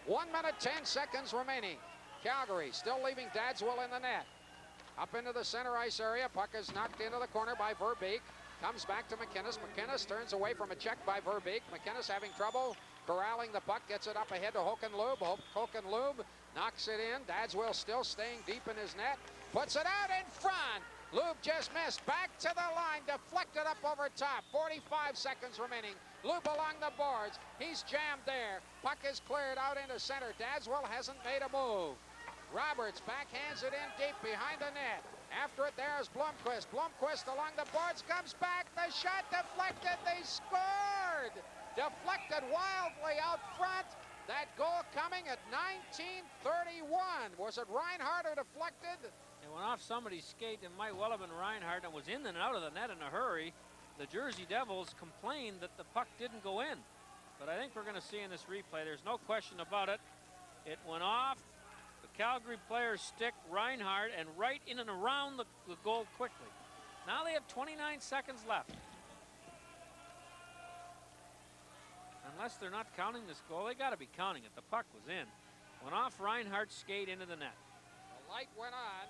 1 minute, 10 seconds remaining. Calgary still leaving Dadswell in the net. Up into the center ice area. Puck is knocked into the corner by Verbeek. Comes back to McInnes. McInnes turns away from a check by Verbeek. McInnes having trouble corralling the puck. Gets it up ahead to Hokenlube. Hokenlube knocks it in. Dadswell still staying deep in his net. Puts it out in front. Lube just missed. Back to the line. Deflected up over top. 45 seconds remaining. Lube along the boards. He's jammed there. Puck is cleared out into center. Dadswell hasn't made a move. Roberts backhands it in deep behind the net. After it, there's Blomqvist. Blomqvist along the boards comes back. The shot deflected. They scored. Deflected wildly out front. That goal coming at 19:31. Was it Reinhart who deflected? It went off somebody's skate. It might well have been Reinhart and was in and out of the net in a hurry. The Jersey Devils complained that the puck didn't go in. But I think we're going to see in this replay, there's no question about it. It went off the Calgary player's stick, Reinhart, and right in and around the goal quickly. Now they have 29 seconds left. Unless they're not counting this goal, they got to be counting it. The puck was in. Went off Reinhardt's skate into the net. The light went on.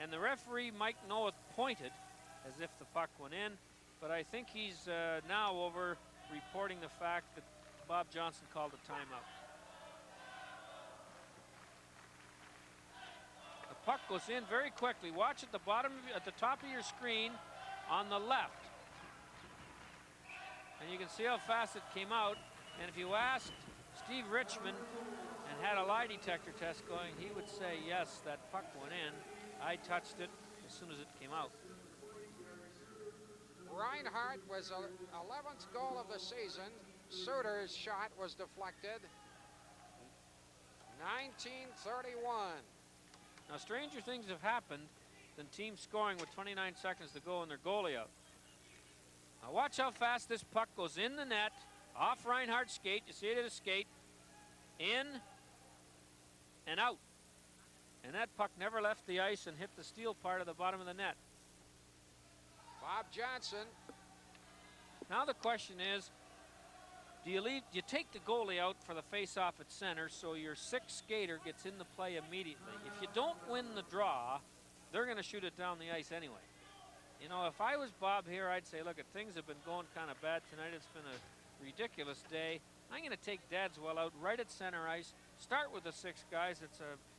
And the referee, Mike Noah, pointed as if the puck went in. But I think he's now over reporting the fact that Bob Johnson called a timeout. The puck goes in very quickly. Watch at the bottom, at the top of your screen on the left. And you can see how fast it came out. And if you asked Steve Richmond and had a lie detector test going, he would say, yes, that puck went in. I touched it as soon as it came out. Reinhart was 11th goal of the season. Suter's shot was deflected. 1931. Now, stranger things have happened than teams scoring with 29 seconds to go and their goalie out. Now, watch how fast this puck goes in the net, off Reinhardt's skate. You see it at his skate. In and out. And that puck never left the ice and hit the steel part of the bottom of the net. Bob Johnson. Now the question is, do you take the goalie out for the face-off at center so your sixth skater gets into play immediately? If you don't win the draw, they're going to shoot it down the ice anyway. You know, if I was Bob here, I'd say, look, things have been going kind of bad tonight. It's been a ridiculous day. I'm going to take Dadswell out right at center ice, start with the six guys.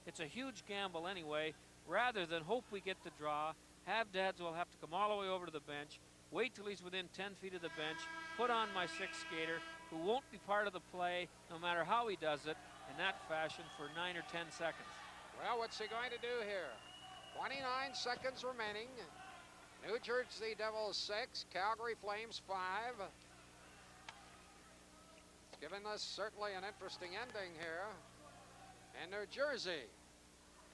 It's a huge gamble anyway, rather than hope we get the draw, have Dadswell have to come all the way over to the bench, wait till he's within 10 feet of the bench, put on my sixth skater, who won't be part of the play no matter how he does it in that fashion for 9 or 10 seconds. Well, what's he going to do here? 29 seconds remaining. New Jersey Devils 6, Calgary Flames 5. Giving us certainly an interesting ending here. And New Jersey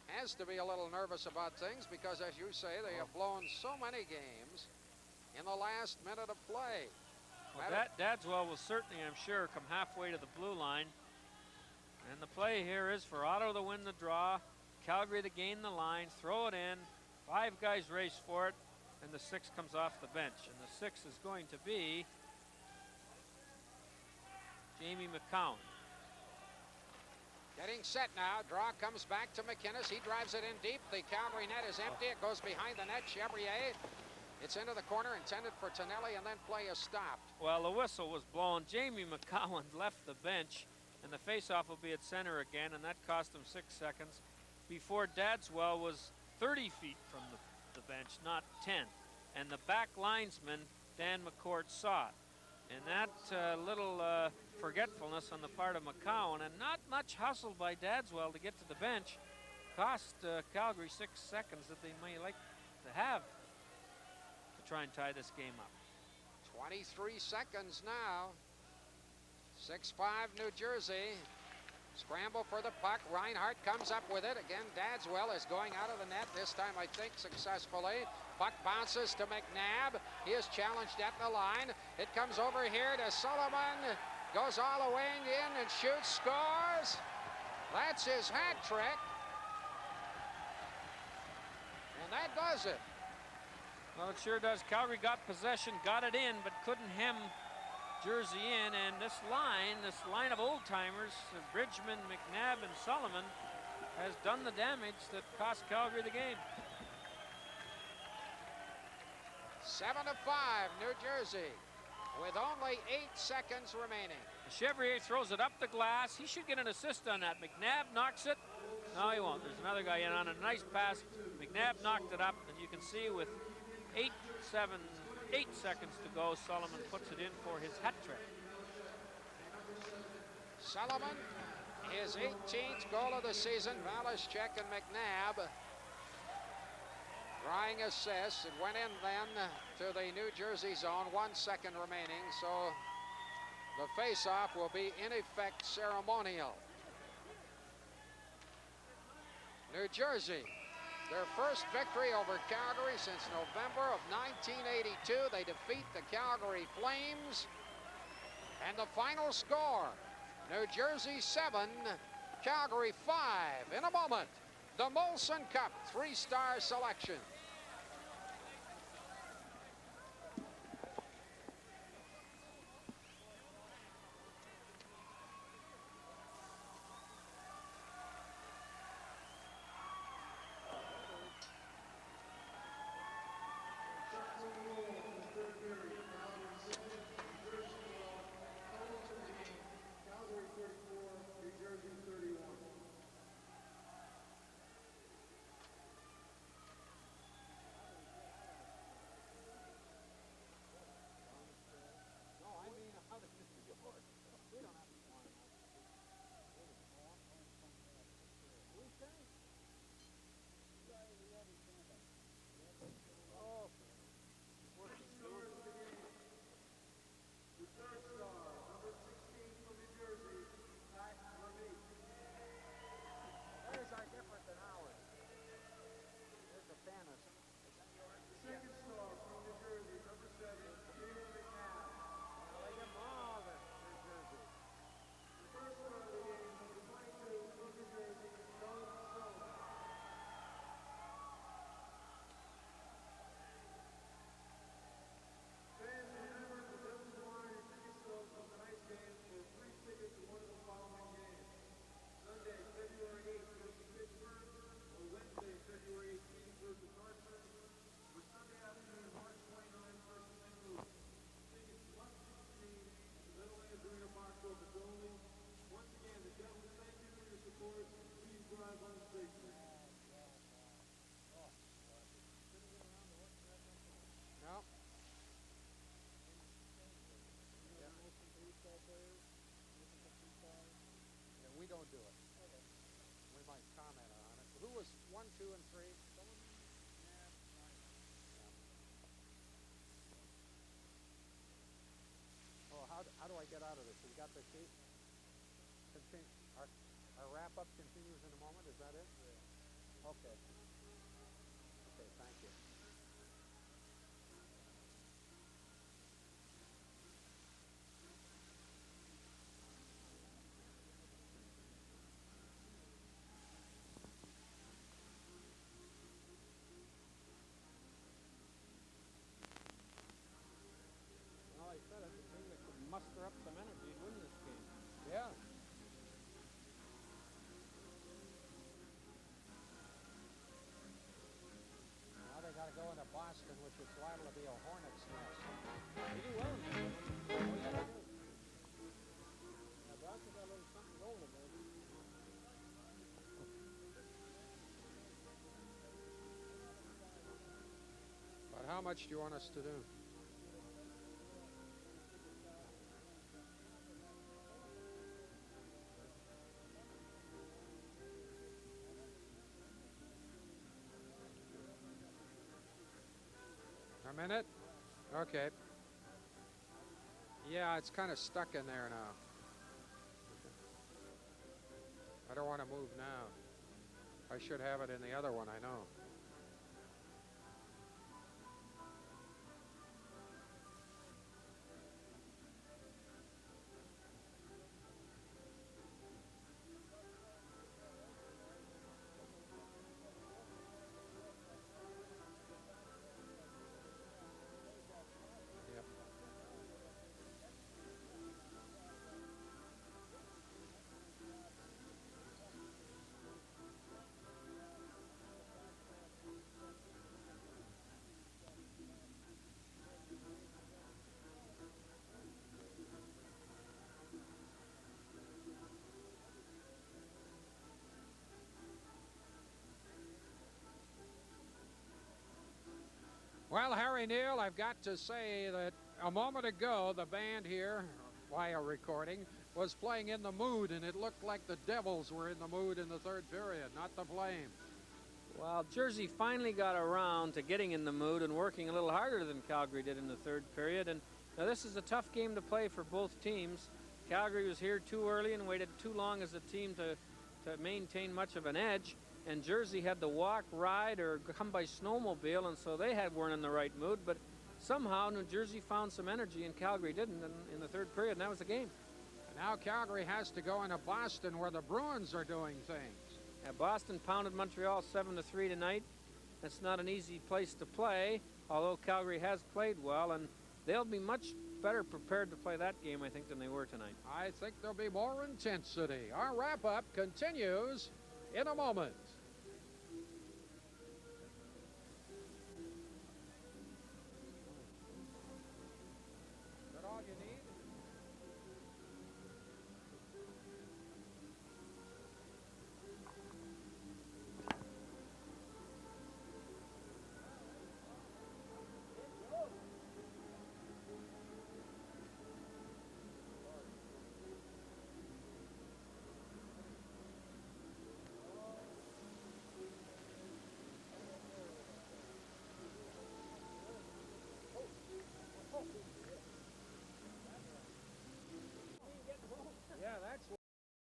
has to be a little nervous about things because, as you say, they have blown so many games in the last minute of play. Well, Dadswell will certainly, I'm sure, come halfway to the blue line. And the play here is for Otto to win the draw, Calgary to gain the line, throw it in, 5 guys race for it, and the 6 comes off the bench. And the 6 is going to be Jamie McCown. Getting set now. Draw comes back to McInnes. He drives it in deep. The Calgary net is empty. It goes behind the net. Chevrier. It's into the corner, intended for Tonelli, and then play is stopped. Well, the whistle was blown. Jamie McCowan left the bench, and the faceoff will be at center again, and that cost him 6 seconds. Before Dadswell was 30 feet from the bench, not 10. And the back linesman, Dan McCourt, saw it. And that little forgetfulness on the part of McCowan, and not much hustle by Dadswell to get to the bench, cost Calgary 6 seconds that they may like to have to try and tie this game up. 23 seconds now. 6-5 New Jersey. Scramble for the puck. Reinhart comes up with it. Again, Dadswell is going out of the net, this time I think successfully. Puck bounces to McNabb. He is challenged at the line. It comes over here to Sullivan. Goes all the way in and shoots, scores. That's his hat trick. And that does it. Well, it sure does. Calgary got possession, got it in, but couldn't hem Jersey in. And this line of old-timers, Bridgman, McNabb, and Sullivan, has done the damage that cost Calgary the game. 7-5, New Jersey, with only 8 seconds remaining. Chevrier throws it up the glass. He should get an assist on that. McNabb knocks it. No, he won't. There's another guy in on a nice pass. McNabb knocked it up, and you can see with 8 seconds to go, Sullivan puts it in for his hat trick. Sullivan, his 18th goal of the season. Valaschek and McNabb drawing assists. It went in then to the New Jersey zone. 1 second remaining, so the face-off will be in effect ceremonial. New Jersey, their first victory over Calgary since November of 1982. They defeat the Calgary Flames. And the final score, New Jersey 7, Calgary 5. In a moment, the Molson Cup 3-star selection. Chief. Our wrap-up continues in a moment. Is that it? Yeah. Okay. Okay, thank you. Well, I said it's a team that could muster up some energy and win this game. Yeah. Now they got to go into Boston, which is liable to be a hornet's nest. They do well in this game. Oh, yeah, they do. Yeah, Boston got a little something going with them. But how much do you want us to do? A minute? Okay. Yeah, it's kind of stuck in there now. I don't want to move now. I should have it in the other one, I know. Yep. Well, Harry Neal, I've got to say that a moment ago, the band here, via recording, was playing In the Mood, and it looked like the Devils were in the mood in the third period, not the Flames. Well, Jersey finally got around to getting in the mood and working a little harder than Calgary did in the third period. And now this is a tough game to play for both teams. Calgary was here too early and waited too long as a team to maintain much of an edge. And Jersey had to walk, ride, or come by snowmobile, and so they weren't in the right mood. But somehow New Jersey found some energy and Calgary didn't in the third period, and that was the game. And now Calgary has to go into Boston, where the Bruins are doing things. Boston pounded Montreal 7-3 tonight. That's not an easy place to play, although Calgary has played well, and they'll be much better prepared to play that game, I think, than they were tonight. I think there'll be more intensity. Our wrap-up continues in a moment.